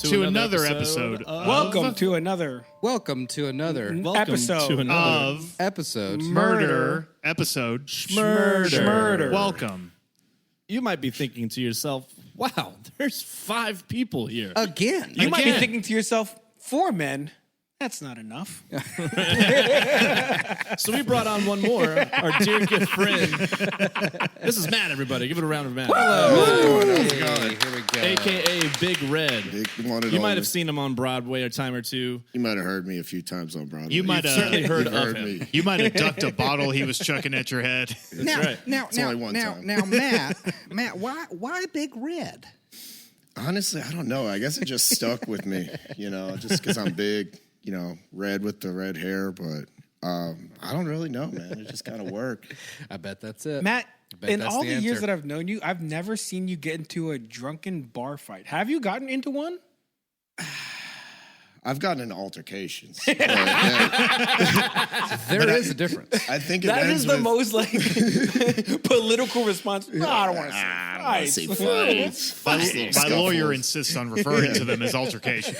to another episode. Welcome to another episode of Murder episode SCHMURDER. Welcome. You might be thinking to yourself, wow, there's 5 people here. again. You might be thinking to yourself, 4 men. That's not enough. So we brought on one more, our dear good friend. This is Matt, everybody. Give it a round of Matt. Hello. How's it going? Here we go. AKA Big Red. You might have seen. seen him on Broadway a time or two. You might have heard me a few times on Broadway. You might have certainly heard You've of him. me. You might have ducked a bottle he was chucking at your head. That's right. Now, Matt, why Big Red? Honestly, I don't know. I guess it just stuck with me, just because I'm big, red with the red hair. But I don't really know, man. It just kind of worked. I bet that's it. Matt, in that's all the the years answer. that I've known you, I've never seen you get into a drunken bar fight. Have you gotten into one? I've gotten into altercations. There is a difference. I think it That ends is the with, most like political response. No, I don't want to say fights. My lawyer insists on referring to them as altercations.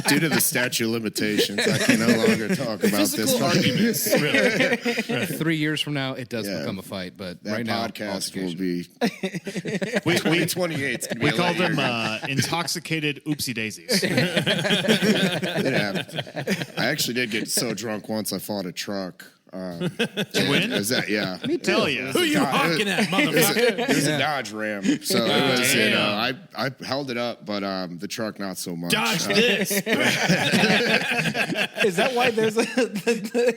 Due to the statute of limitations, I can no longer talk about this. Arguments, really. 3 years from now, it does Yeah. become a fight, but That right now, podcast will altercation. be We 2028. we call them intoxicated oopsie daisies. It happened. I actually did get so drunk once I fought a truck. Did you win? Is that Tell ya. Who you hawking at, motherfucker? It was a Dodge Ram, so it was. I held it up, but the truck not so much. Dodge this. Is that why there's a...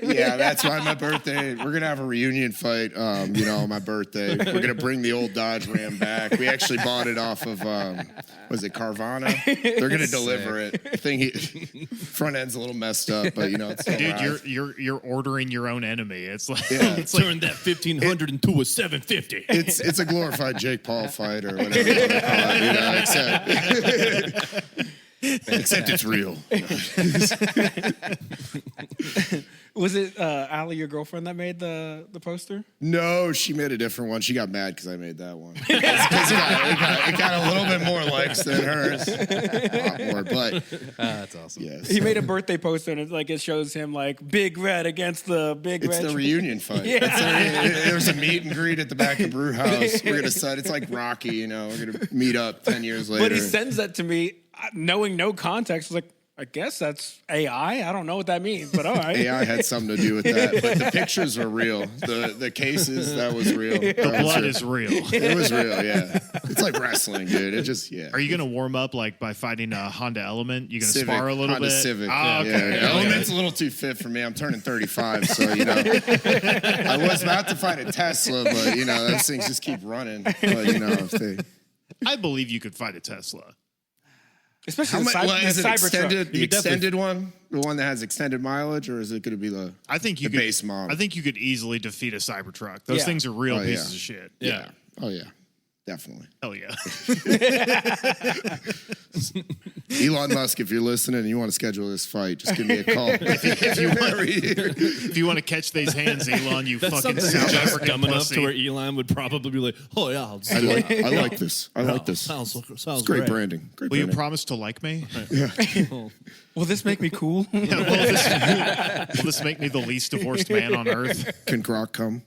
Yeah, that's why my birthday. We're gonna have a reunion fight. On my birthday, we're gonna bring the old Dodge Ram back. We actually bought it off of was it Carvana? They're gonna deliver it. Front end's a little messed up, but it's still Dude, alive. you're ordering your own enemy. It's like It's turned that 1500 into a 750. It's a glorified Jake Paul fight or whatever they call it, except it's real. Was it Allie, your girlfriend, that made the poster? No, she made a different one. She got mad because I made that one. It got a little bit more likes than hers. A lot more, but That's awesome. yes. He made a birthday poster, and it shows him like Big Red against the Big It's Red. the reunion fight. Yeah. There's a meet and greet at the back of Brew House. We're gonna set. It's like Rocky, We're gonna meet up 10 years later. But he sends that to me, knowing no context. I was like, I guess that's AI. I don't know what that means, but all right. AI had something to do with that, but the pictures were real. The cases, that was real. the blood is real. It was real, yeah. It's like wrestling, dude. It just, yeah. Are you gonna warm up like by fighting a Honda Element? You gonna Civic, spar a little Honda bit? Civic. Oh, okay. Yeah. Element's a little too fit for me. I'm turning 35, so I was about to fight a Tesla, but those things just keep running. But if they I believe you could fight a Tesla. Especially is it the Cybertruck. extended? The extended one, the one that has extended mileage, or is it going to be the? I think you The could. base model. I think you could easily defeat a Cybertruck. Those Yeah. things are real Oh, pieces yeah. of shit. Yeah. Oh yeah, definitely. Hell yeah. Elon Musk, if you're listening and you want to schedule this fight, just give me a call. if you want If you want to catch these hands, Elon, you That's fucking something South just African dumb enough pussy. to where Elon would probably be like, oh, yeah. I'll I like this. I like this. Sounds It's great branding. Great Will you branding. promise to like me? Will this make me cool? Will this make me the least divorced man on earth? Can Grok come?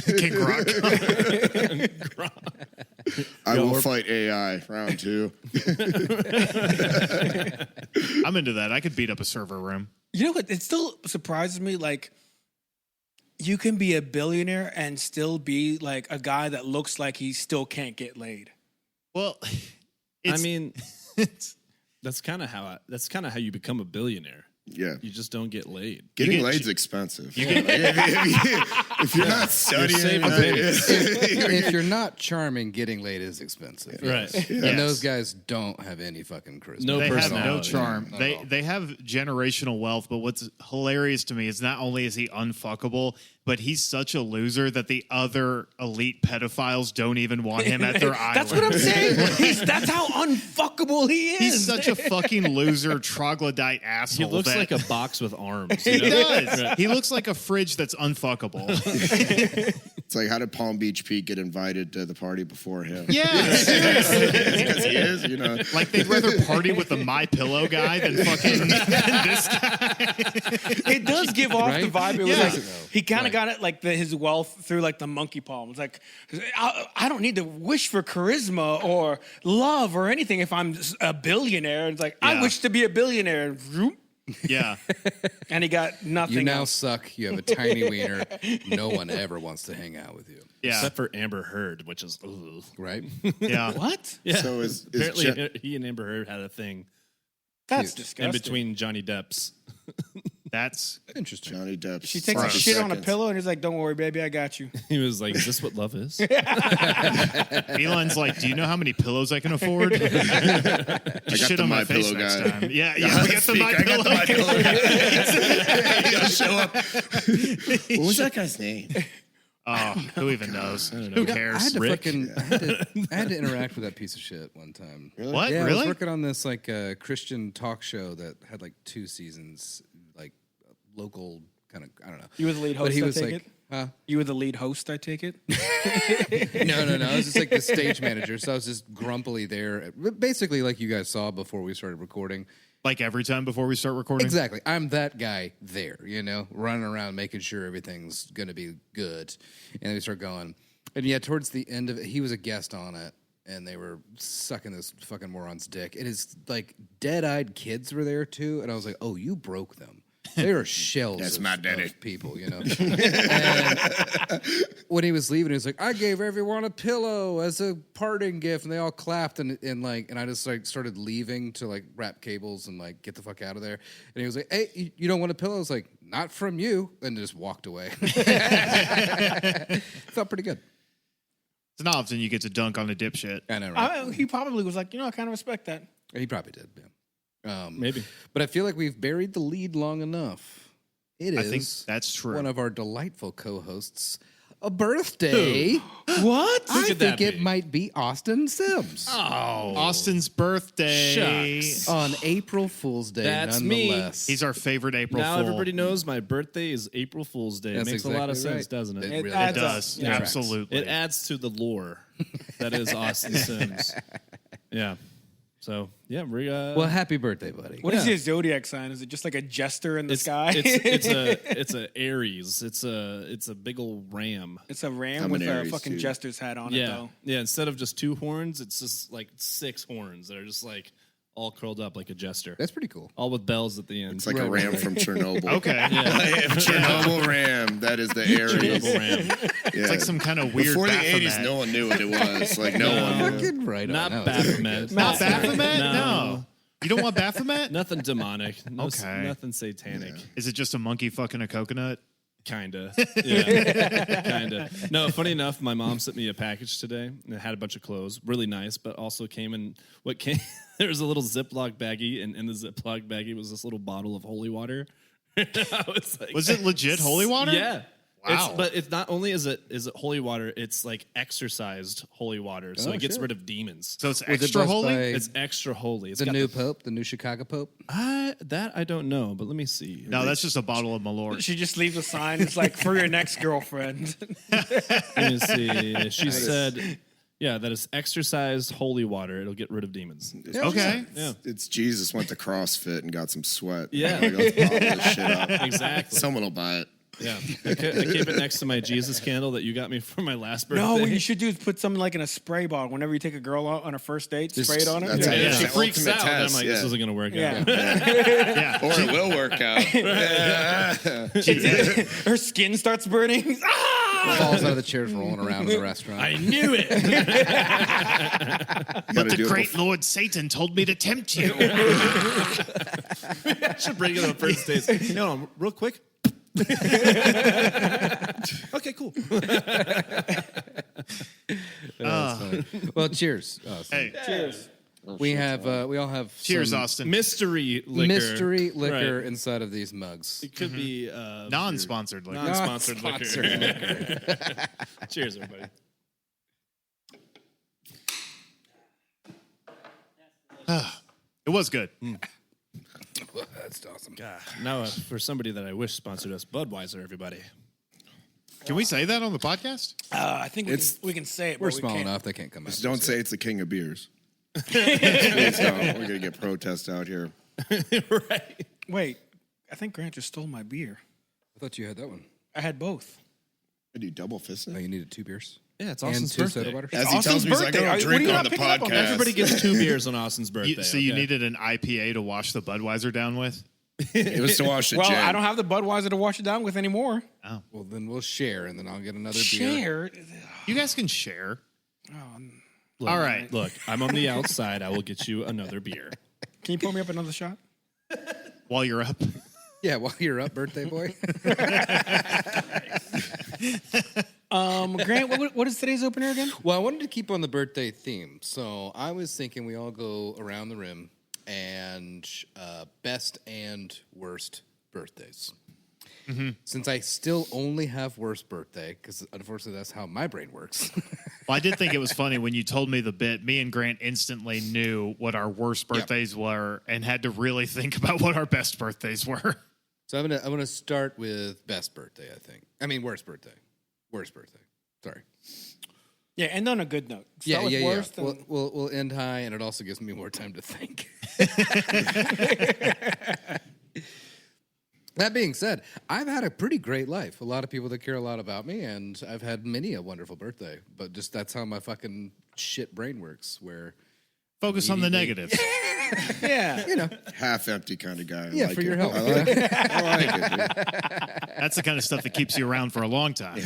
King Rock. I will fight AI round 2. I'm into that. I could beat up a server room. You know what? It still surprises me. Like, you can be a billionaire and still be like a guy that looks like he still can't get laid. Well, I mean, that's kind of how you become a billionaire. Yeah. You just don't get laid. Getting get- laid's expensive. get- if you're not studying, saving pennies. If you're not charming, getting laid is expensive. Right. And Yes. those guys don't have any fucking charisma. No They have no personality. charm. Not at all. They have generational wealth, but what's hilarious to me is not only is he unfuckable, but he's such a loser that the other elite pedophiles don't even want him at their island. That's what I'm saying. That's how unfuckable he is. He's such a fucking loser, troglodyte He asshole. looks that- like a box with arms. He does. He looks like a fridge that's unfuckable. It's like, how did Palm Beach Pete get invited to the party before him? Yeah, seriously. Because he is, you know. Like they'd rather party with the My Pillow guy than fucking this guy. It does give off the vibe. It was Yeah. like he kind of got it like his wealth through like the monkey palm. It's like I don't need to wish for charisma or love or anything if I'm a billionaire. It's like I Yeah. wish to be a billionaire. Yeah. And he got nothing. You now else. suck. You have a tiny wiener. No one ever wants to hang out with you. Yeah. Except for Amber Heard, which is ugh. Right? Yeah. What? Yeah. So is Apparently, he and Amber Heard had a thing That's Cute. disgusting. in between Johnny Depp's. That's Interesting. Johnny Depp. She takes a shit on a pillow and he's like, "Don't worry, baby, I got you." He was like, "Is this what love is?" Elon's like, do you know how many pillows I can afford? I got Shit the on My my face Pillow next guy. time. Yeah, we get the Speak, My I got Pillow. the My Pillow guy. He'll show up. What was that guy's name? Oh, who even knows? Who I had cares? to Rick? I had to interact with that piece of shit one time. What? Yeah, I was Really? working on this like Christian talk show that had like 2 seasons, like local kind of, I don't know. You were the lead But host. he I was take like, it. huh? You were the lead host. I take it. No. I was just like the stage manager, so I was just grumpily there, basically like you guys saw before we started recording. Like every time before we start recording? Exactly. I'm that guy there, you know, running around making sure everything's going to be good. And then we start going. And yeah, towards the end of it, he was a guest on it, and they were sucking this fucking moron's dick. And his, like, dead-eyed kids were there, too. And I was like, oh, you broke them. They are shells That's of, my daddy. of people, you know. And when he was leaving, he was like, I gave everyone a pillow as a parting gift, and they all clapped, and I just like started leaving to like wrap cables and like get the fuck out of there. And he was like, hey, you don't want a pillow? I was like, not from you, and just walked away. Felt pretty good. It's not often you get to dunk on a dipshit. I know, right? He probably was like, I kind of respect that. He probably did, yeah. Maybe. But I feel like we've buried the lead long enough. It is I think that's true. one of our delightful co-hosts a birthday. What? I could think that it be? might be Austin Sims. Austin's birthday. Shucks. On April Fool's Day, That's me. nonetheless. He's our favorite April Now Fool. everybody knows my birthday is April Fool's Day. That's it makes a lot of exactly sense, right. doesn't it? It It really adds It up. does. Yeah. Absolutely. It adds to the lore that is Austin Sims. Yeah. So yeah, we Well, happy birthday, buddy. What is your zodiac sign? Is it just like a jester in the sky? it's a Aries. It's a big old ram. It's a ram I'm with an a Aries, fucking too. jester's hat on it, Yeah, though. yeah. Instead of just 2 horns, it's just like 6 horns that are just like all curled up like a jester, That's pretty cool. all with bells at the end. It's like a ram from Chernobyl. Okay. Chernobyl ram. That is the Aries. Chernobyl ram. It's like some kind of weird Before the Baphomet. 80s, no one knew what it was. Like, no one knew. Fucking right Not on. Baphomet. Not Baphomet? No. No. You don't want Baphomet? Nothing demonic. Okay. Nothing satanic. Is it just a monkey fucking a coconut? Kinda. Yeah. Kinda. No, funny enough, my mom sent me a package today and it had a bunch of clothes. Really nice, but also came in there was a little Ziploc baggie, and in the Ziploc baggie was this little bottle of holy water. I was like, Was it legit holy water? Yeah. Wow. But it's not only is it holy water, it's like exorcised holy water. So it gets rid of demons. So it's Was it extra blessed holy? by It's extra holy. It's the got new Pope, the new Chicago Pope? that I don't know, but let me see. No, that's just a bottle of Malort. She just leaves a sign. It's like, for your next girlfriend. Let me see. She said, yeah, that is exorcised holy water. It'll get rid of demons. Okay. Yeah. It's Jesus went to CrossFit and got some sweat. Yeah. Like, let's bottle this shit up. Exactly. Someone will buy it. Yeah. I keep it next to my Jesus candle that you got me for my last birthday. No, what you should do is put something like in a spray bottle. Whenever you take a girl out on a first date, spray it on her. that's Yeah. it. And Yeah. she The freaks ultimate out. And I'm test, like, yeah. this isn't going to work Yeah. out. Yeah. Or it will work out. Her skin starts burning. Ah! Falls out of the chairs rolling around in the restaurant. I knew it. But the great Lord Satan told me to tempt you. I should bring it up first dates. No, real quick. Okay, cool. Well, cheers. Austin. Hey, Cheers. We all have cheers, some Austin. Mystery liquor. mystery liquor Right. inside of these mugs. It could be Non-sponsored liquor. non-sponsored Non-sponsored liquor. Cheers, everybody. It was good. That's awesome. God. Now, for somebody that I wish sponsored us, Budweiser, everybody. Can we say that on the podcast? I think we can say it. We're but we small can't. enough; they can't come out. Just don't say it's the king of beers. Please don't. We're gonna get protest out here. Right. Wait, I think Grant just stole my beer. I thought you had that one. I had both. I do double fisted. No, you needed 2 beers. Yeah, it's And Austin's 2 birthday. soda waters. As he Austin's tells me, he's like, birthday. I What don't are you drink not on the picking up on? podcast. Everybody gets 2 beers on Austin's birthday. So you okay? needed an IPA to wash the Budweiser down with? It was to wash the Well, gin. I don't have the Budweiser to wash it down with anymore. Well, then we'll share, and then I'll get another beer. Share. You guys can share. Look, All right. Look, I'm on the outside. I will get you another beer. Can you pour me up another shot? While you're up. Yeah, while you're up, birthday boy. Grant, what is today's opener again? Well, I wanted to keep on the birthday theme, so I was thinking we all go around the rim and best and worst birthdays. Since I still only have worst birthday, because unfortunately that's how my brain works. Well, I did think it was funny when you told me the bit. Me and Grant instantly knew what our worst birthdays were and had to really think about what our best birthdays were. So I'm gonna start with best birthday. I mean worst birthday. Worst birthday. Sorry. Yeah, end on a good note. Start with worst and- We'll end high, and it also gives me more time to think. That being said, I've had a pretty great life. A lot of people that care a lot about me, and I've had many a wonderful birthday. But just that's how my fucking shit brain works. Where Focus on the negatives. yeah. you know, half empty kind of guy. I Yeah, like for it. your health. I like it. I like it, dude. That's the kind of stuff that keeps you around for a long time.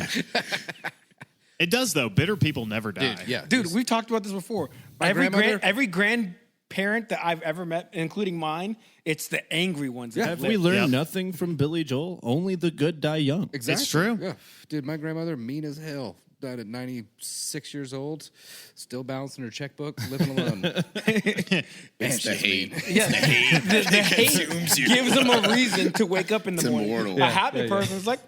It does, though. Bitter people never die. Dude, we've talked about this before. Every grandparent that I've ever met, including mine, it's the angry ones. that Have live. we learned Yep. nothing from Billy Joel? Only the good die young. exactly. It's true. Yeah, dude, my grandmother mean as hell. Died at 96 years old, still balancing her checkbook, living alone. It's the hate. Yeah, the hate consumes you. gives them a reason to wake up in the It's morning. immortal. A happy person is like,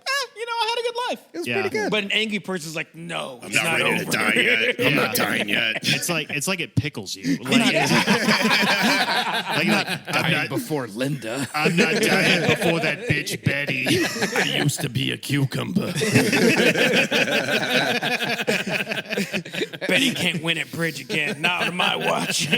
I had a good life. It was Yeah. pretty good. But an angry person is like, no, I'm it's not ready over. to die yet. I'm not dying yet. It's like it pickles you. Like, Dying before Linda. I'm not dying before that bitch Betty. I used to be a cucumber. Betty can't win at bridge again. Not on my watch.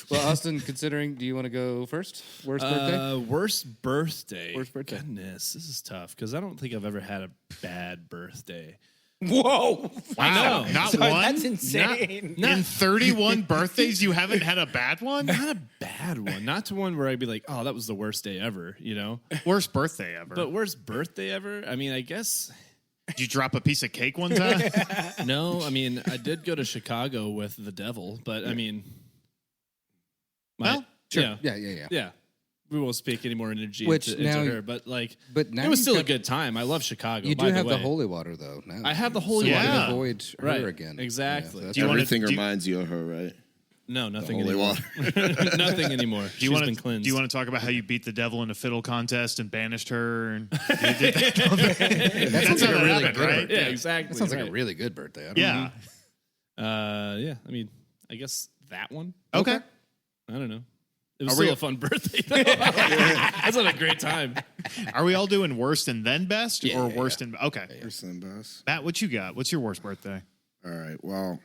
Well, Austin, considering, do you want to go first? Worst birthday? Worst birthday. Worst birthday. Goodness, this is tough because I don't think I've ever had a bad birthday. Whoa. Wow, not Sorry, one. That's insane. In 31 birthdays, you haven't had a bad one. Not a bad one. Not to one where I'd be like, oh, that was the worst day ever, you know? Worst birthday ever. But worst birthday ever? I mean, I guess. Did you drop a piece of cake one time? No, I mean, I did go to Chicago with the devil, but I mean. Well, sure. Yeah. Yeah. We won't speak any more energy Which into now- her, but like, but now it was you've still a got- good time. I love Chicago. You do by have the the way. holy water, though. Now. I have the holy so water. you Yeah. can avoid her Right, again. exactly. Yeah, so Do you wanna- Everything do you- reminds you of her, right? No, nothing Holy anymore. water. Nothing anymore. Do you She's want been to? cleansed. Do you want to talk about how you beat the devil in a fiddle contest and banished her? And you did that? that sounds like how a it really happened, good right? birthday. Yeah, exactly. That sounds like right. a really good birthday. I don't Yeah. Yeah, I mean, I guess that one. Okay. I don't know. It was Are still we- a fun birthday. Though. That's not a great time. Are we all doing worst and then best, or worst and okay? First and best. Matt, what you got? What's your worst birthday? All right. Well,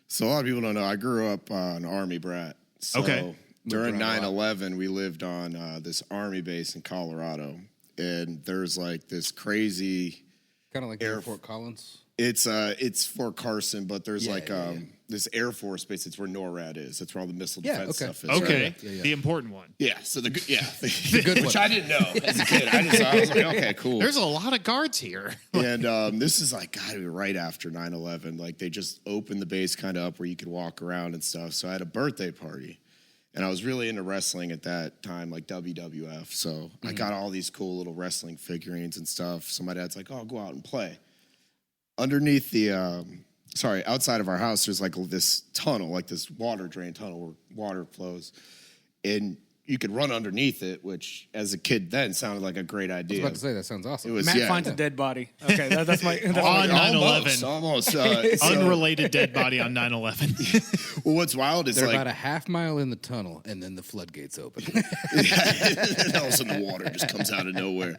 so a lot of people don't know. I grew up an Army brat. So Okay. during 9/11, we lived on this Army base in Colorado. And there's like this crazy... Kind of like Air Fort Collins. It's Fort Carson, but there's Yeah, this Air Force base. It's where NORAD is. That's where all the missile Yeah, defense okay. stuff is. Okay, Yeah. the important one. Yeah. So the good which one. I didn't know as a kid. I was like, okay, cool. There's a lot of guards here. And this is like gotta be right after 9/11. Like they just opened the base kind of up where you could walk around and stuff. So I had a birthday party, and I was really into wrestling at that time, like WWF. So I got all these cool little wrestling figurines and stuff. So my dad's like, "Oh, go out and play." Underneath the, outside of our house, there's like this tunnel, like this water drain tunnel where water flows. And you could run underneath it, which as a kid then sounded like a great I idea. was about to say that sounds awesome. It was Matt finds a dead body. Okay, that's my. That's On my 9/11. Almost. Unrelated dead body on 9/11. Well, what's wild is They're like about a half mile in the tunnel, and then the floodgates open. and all of a sudden the water just comes out of nowhere.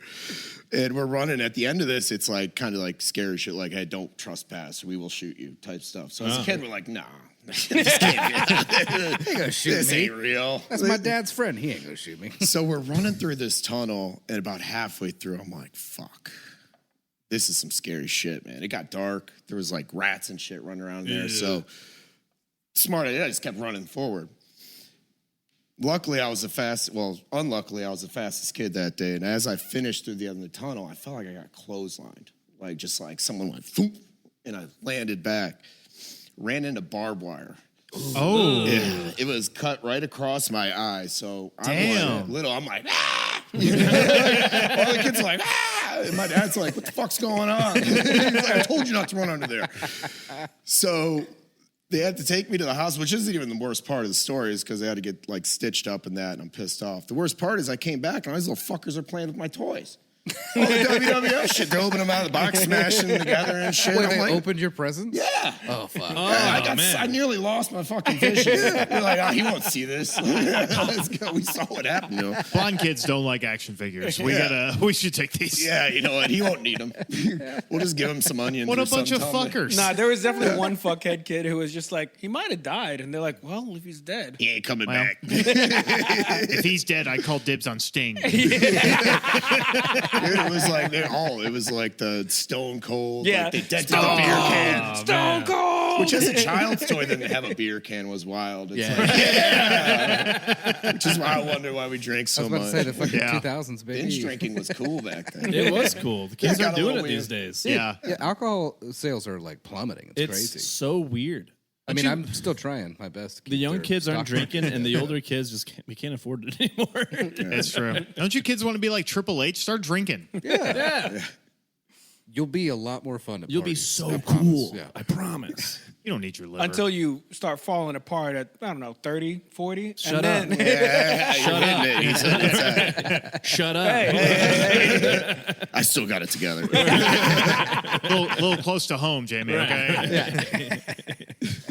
And we're running at the end of this, it's like kind of like scary shit, like, hey, don't trespass, we will shoot you type stuff. So as a kid, we're like, nah. This can't be. gonna shoot This me. ain't real. That's my dad's friend. He ain't gonna shoot me. So we're running through this tunnel, and about halfway through, I'm like, fuck. This is some scary shit, man. It got dark. There was like rats and shit running around there. So smart idea. I just kept running forward. Luckily, unluckily, I was the fastest kid that day. And as I finished through the end of the tunnel, I felt like I got clotheslined. Like, just like someone went, thoop, and I landed back. Ran into barbed wire. Oh. Yeah, it was cut right across my eye. So Damn. I'm like, ah! All the kids are like, ah! And my dad's like, what the fuck's going on? He's like, I told you not to run under there. So they had to take me to the hospital, which isn't even the worst part of the story, is because they had to get like stitched up and that, and I'm pissed off. The worst part is I came back and all these little fuckers are playing with my toys. All the WWF shit. They're opening them out of the box, smashing them together and shit. Wait, I'm they like, opened your presents? yeah. Oh, fuck. I nearly lost my fucking vision. They're like, he won't see this. Let's go. We saw what happened to him. Blind kids don't like action figures. We should take these. Yeah, you know what? He won't need them. We'll just give him some onions. What or a bunch of something. fuckers. Nah, there was definitely one fuckhead kid who was just like, he might have died, and they're like, well, if he's dead. He ain't coming Well, back. If he's dead, I call dibs on Sting. Dude, it was like the Stone Cold. Yeah. Like they dented the beer can. Stone Cold. Which as a child's toy, then to have a beer can was wild. It's Yeah. like, yeah. Which is why I wonder why we drank I so was about much. to say the fucking Yeah. 2000s, baby. Binge drinking was cool back then. It was cool. The kids Yeah, aren't got a doing it little these weird. days. Yeah. Yeah, alcohol sales are like plummeting. It's It's crazy. so weird. I mean, I'm still trying my best. To keep The young their kids aren't stock drinking, market. and the older kids we can't afford it anymore. That's true. Don't you kids want to be like Triple H? Start drinking. Yeah. You'll be a lot more fun. At You'll be parties, so I promise. cool. Yeah. I promise. You don't need your liver. Until you start falling apart at, I don't know, 30, 40. Shut and up. then, Yeah, Shut you're up. hitting it. He said it's that. Shut up. I still got it together. little close to home, Jamie, okay?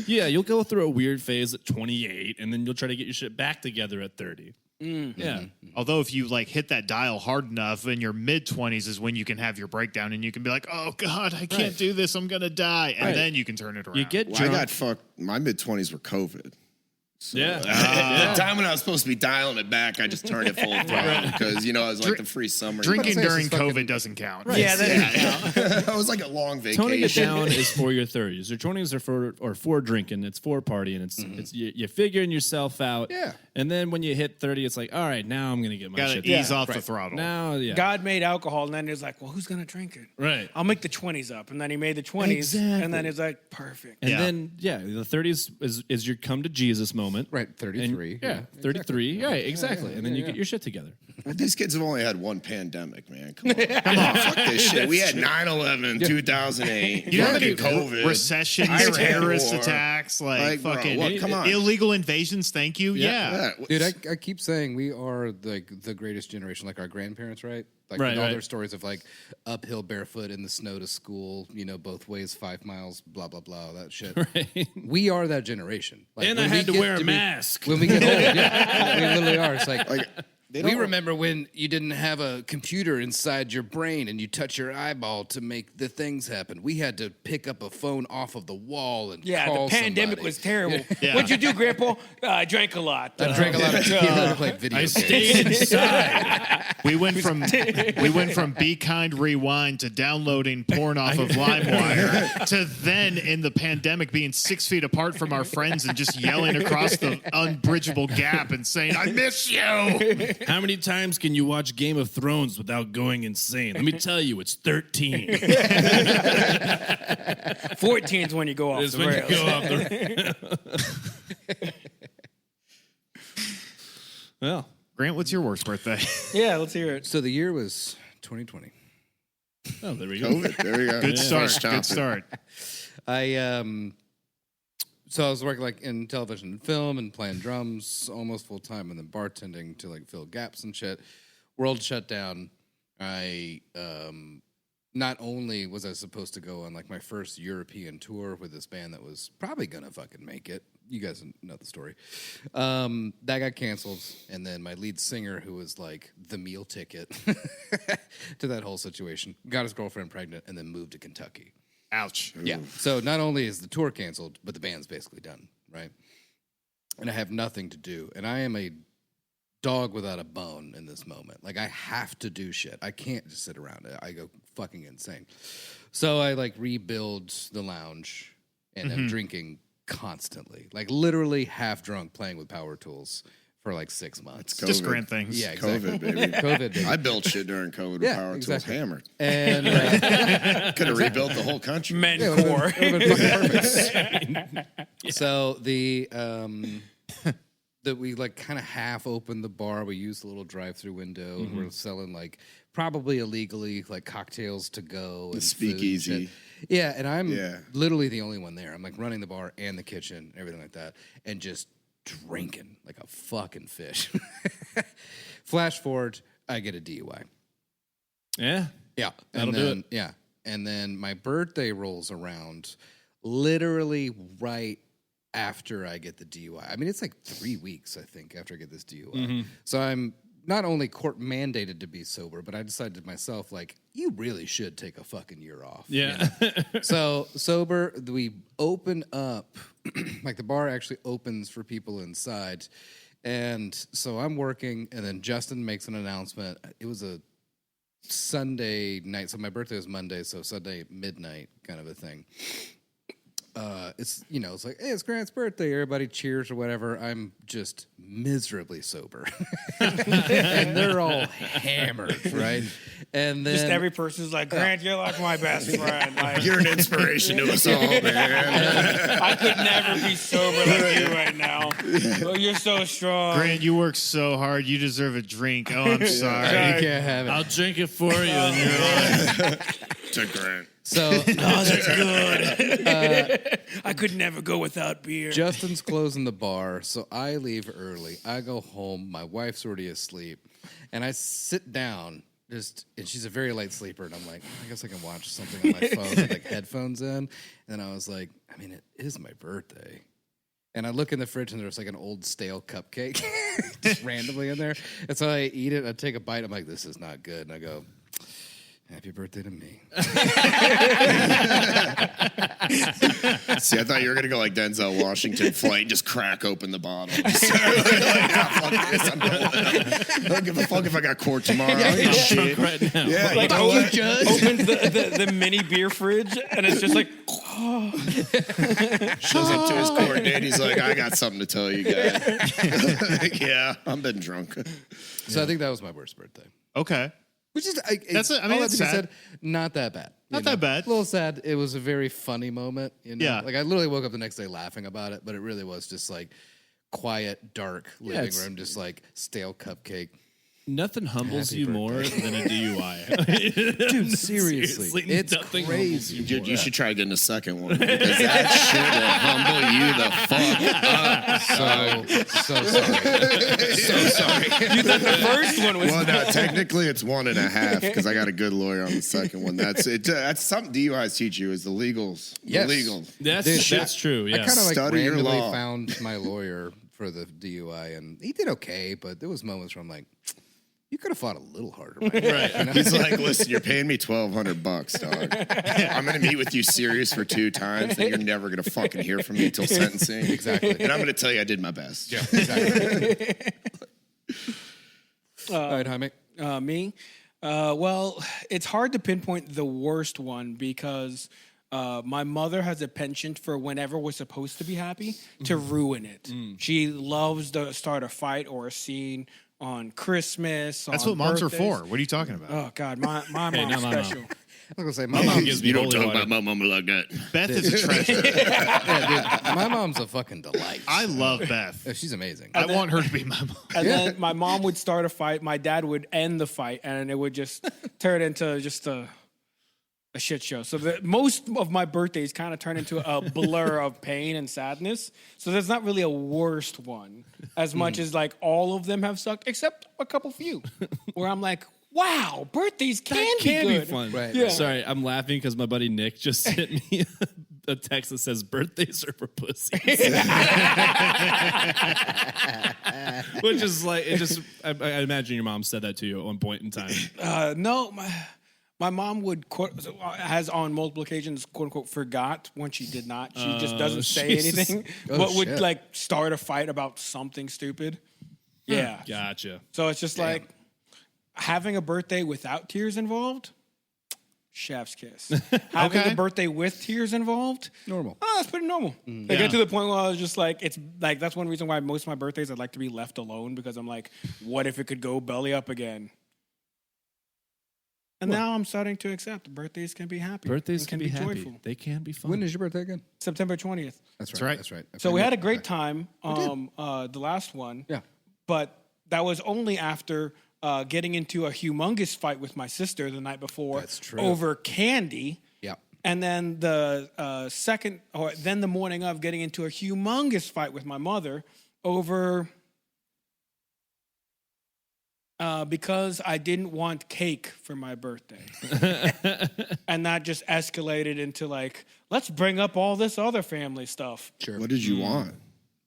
Yeah, you'll go through a weird phase at 28, and then you'll try to get your shit back together at 30. Yeah. Although if you like hit that dial hard enough in your mid-20s is when you can have your breakdown and you can be like, oh, God, I can't do this. I'm going to die. And then you can turn it around. You get Well, I drunk. got fucked. My mid-20s were COVID. Yeah. The time when I was supposed to be dialing it back, I just turned it full throttle because, it was like the free summer. Drinking say it's during just fucking- COVID doesn't count. yeah, that It was like a long vacation. Toning it down is for your 30s. Your 20s are for drinking. It's for partying. It's you're figuring yourself out. Yeah. And then when you hit 30, it's like, all right, now I'm gonna get my Got shit. to ease together. off the throttle. Now, yeah. God made alcohol, and then he's like, well, who's going to drink it? Right. I'll make the 20s up. And then he made the 20s, and then he's like, perfect. And Yeah. then the 30s is your come to Jesus moment. Right, 33. And, yeah, 33. Right, exactly. And then you get your shit together. These kids have only had one pandemic, man. Come on. Fuck this shit. We had 9/11, 2008. You know how many fucking COVID. recessions, Iran terrorist war. attacks, like bro, fucking what? Come on. illegal invasions? Thank you. Yeah. Dude, I keep saying we are like the greatest generation, like our grandparents, right? Like Right, with all right. their stories of like uphill barefoot in the snow to school, both ways 5 miles, blah blah blah, that shit. Right. We are that generation. Like, And when I we had to get wear a be- mask. when we get old. Yeah, we literally are. It's like they we don't- remember when you didn't have a computer inside your brain and you touch your eyeball to make the things happen. We had to pick up a phone off of the wall and Yeah, call the pandemic somebody. was terrible. Yeah. What'd you do, Grandpa? I drank a lot. I drank a lot of tequila and played video I games. stayed inside. We went from Be Kind Rewind to downloading porn off of LimeWire to then in the pandemic being 6 feet apart from our friends and just yelling across the unbridgeable gap and saying, "I miss you." How many times can you watch Game of Thrones without going insane? Let me tell you, it's 13. 14 is when you go off Is the when rails. you go off the Well, Grant, what's your worst birthday? Yeah, let's hear it. So the year was 2020. oh, there we go. COVID. There we go. Good start. Stop Good it. start. I So I was working like in television and film and playing drums almost full time, and then bartending to like fill gaps and shit. World shut down. I not only was I supposed to go on like my first European tour with this band that was probably gonna fucking make it. You guys know the story. That got canceled, and then my lead singer, who was like the meal ticket to that whole situation, got his girlfriend pregnant, and then moved to Kentucky. Ouch. Yeah. So not only is the tour canceled, but the band's basically done, right? And I have nothing to do, and I am a dog without a bone in this moment. Like, I have to do shit. I can't just sit around. I go fucking insane. So I like rebuild the lounge, and I'm drinking constantly, like literally half drunk, playing with power tools for like 6 months. Just grand things. Yeah, exactly. COVID, baby. COVID, baby. I built shit during COVID with power tools hammered. And Could have rebuilt the whole country. Men it core. would've been fucking perfect. So the that we like kind of half opened the bar. We used a little drive-through window. And we're selling like probably illegally like cocktails to go. The and speakeasy. food and shit. Yeah, and I'm Yeah. literally the only one there. I'm like running the bar and the kitchen, everything like that, and just drinking like a fucking fish. Flash forward, I get a DUI. Yeah. Yeah, That'll and do then, it. Yeah, and then my birthday rolls around, literally right after I get the DUI. I mean, it's like 3 weeks, I think, after I get this DUI. So I'm not only court mandated to be sober, but I decided to myself, like, you really should take a fucking year off. Yeah. So sober, we open up, like the bar actually opens for people inside. And so I'm working, and then Justin makes an announcement. It was a Sunday night. So my birthday was Monday, so Sunday midnight kind of a thing. It's, you know, it's like, hey, it's Grant's birthday. Everybody cheers or whatever. I'm just miserably sober. And they're all hammered, right? And then Just every person's like, Grant, you're like my best friend. Like, You're an inspiration to us all, man. I could never be sober like you right now. Oh, you're so strong. Grant, you work so hard. You deserve a drink. Oh, I'm sorry. you can't have it. I'll drink it for you and you're on. To Grant. So Oh, that's good. I could never go without beer. Justin's closing the bar, so I leave early. I go home. My wife's already asleep, and I sit down. And she's a very light sleeper, and I'm like, I guess I can watch something on my phone with like headphones in. And I was like, I mean, it is my birthday. And I look in the fridge, and there's like an old stale cupcake just randomly in there. And so I eat it. I take a bite. I'm like, this is not good. And I go, happy birthday to me. See, I thought you were gonna go like Denzel Washington flight and just crack open the bottle. Just, fuck this, I'm going. I don't give a fuck if I got court tomorrow. I don't give a shit. Right now. Yeah, Like, you know what? opens the mini beer fridge, and it's just like, Shows up to his court date. He's like, I got something to tell you guys. Yeah, I've been drunk. So I think that was my worst birthday. Okay. Which is, That's I mean, all it's that to be sad. said, not that bad. Not that bad. A little sad. It was a very funny moment. You know? Yeah. Like, I literally woke up the next day laughing about it, but it really was just like quiet, dark living it's- room, just like stale cupcake. Nothing humbles Happy you birthday. more than a DUI. Dude, seriously, it's nothing crazy. humbles you Dude, you should try getting a second one because that shit will humble you the fuck up. So sorry. So sorry. you thought the first one was Well, no, technically it's 1.5 because I got a good lawyer on the second one. That's it. That's something DUIs teach you is the legals. Yes. The legals. That's true. I Yeah. kind of like Study your randomly law. found my lawyer for the DUI, and he did okay, but there was moments where I'm like, you could have fought a little harder. Right. Right. He's like, listen, you're paying me $1,200, dog. I'm gonna meet with you serious for 2 times, and you're never gonna fucking hear from me until sentencing. Exactly. And I'm gonna tell you I did my best. Yeah, exactly. All right, Jaime. Me? Well, it's hard to pinpoint the worst one because my mother has a penchant for whenever we're supposed to be happy to ruin it. She loves to start a fight or a scene on Christmas. That's on what moms birthdays. are for. What are you talking about? Oh God, my mom's not my mom. special. I was gonna say My mom gives me You don't holy talk water. about my mama like that. Beth is a treasure. yeah, dude, my mom's a fucking delight. I love Beth. Yeah, she's amazing. I want her to be my mom. And then my mom would start a fight. My dad would end the fight, and it would just turn into just a a shit show. So most of my birthdays kind of turn into a blur of pain and sadness. So there's not really a worst one as much as like all of them have sucked, except a couple few where I'm like, wow, birthdays can be good. Fun. Right. Yeah. Sorry, I'm laughing because my buddy Nick just sent me a text that says birthdays are for pussies. Which is like, I imagine your mom said that to you at one point in time. No, my mom would has on multiple occasions quote unquote forgot when she did not. She just doesn't say Jesus. anything, Oh, but would shit. like start a fight about something stupid. Yeah. Gotcha. So it's just like having a birthday without tears involved. Chef's kiss. Having Okay. a birthday with tears involved. Normal. Oh, that's pretty normal. I get to the point where I was just like, it's like that's one reason why most of my birthdays I'd like to be left alone because I'm like, what if it could go belly up again? And now I'm starting to accept birthdays can be happy. Birthdays and can be happy. joyful. They can be fun. When is your birthday again? September 20th. That's right. That's right. So we had a great Okay. time. The last one. Yeah. But that was only after getting into a humongous fight with my sister the night before. That's true. Over candy. Yeah. And then the then the morning of getting into a humongous fight with my mother over because I didn't want cake for my birthday. And that just escalated into like, let's bring up all this other family stuff. Sure. What did you want?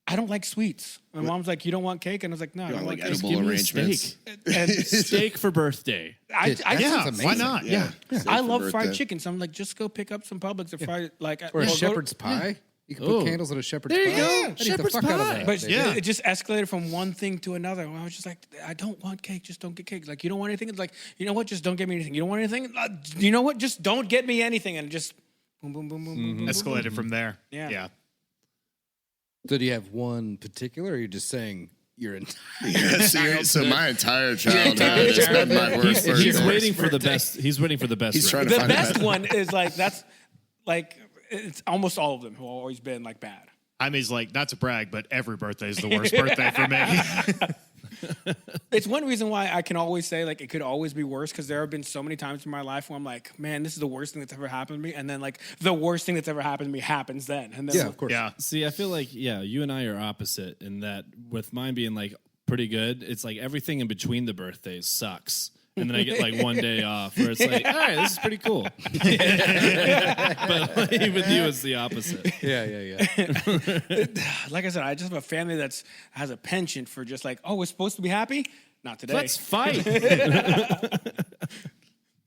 I don't like sweets. My mom's like, you don't want cake? And I was like, no, I You don't want want like cake. edible Give me a arrangements? And Steak for birthday. I That Yeah, sounds why amazing. not? Yeah. Steak I for love fried birthday. chicken. So I'm like, just go pick up some Publix or fried, like, Or a go- shepherd's pie. You can Oh. put candles in a shepherd's There pie. you go. I'd eat the Shepherd's fuck out of pie. that. But Yeah. it just escalated from one thing to another. I was just like, I don't want cake. Just don't get cake. Like, you don't want anything? It's like, you know what? Just don't get me anything. You don't want anything? You know what? Just don't get me anything. And it just boom, boom, boom, boom, boom, boom. Escalated from there. Yeah. Yeah. So do you have one particular, or are you just saying you're in? So my entire childhood has been my worst birthday. He's waiting for the best. He's waiting for the best. He's round. trying to The find best one is like, that's like, it's almost all of them have always been like bad. Jaime's like, not to brag, but every birthday is the worst birthday for me. It's one reason why I can always say like it could always be worse because there have been so many times in my life where I'm like, man, this is the worst thing that's ever happened to me, and then like the worst thing that's ever happened to me happens then, and then Yeah, of course. Yeah. See, I feel like you and I are opposite in that. With mine being like pretty good, it's like everything in between the birthdays sucks, and then I get like one day off where it's like, all right, this is pretty cool. But like, with you, it's the opposite. Yeah. like I said, I just have a family that's has a penchant for just like, oh, we're supposed to be happy, not today. Let's fight.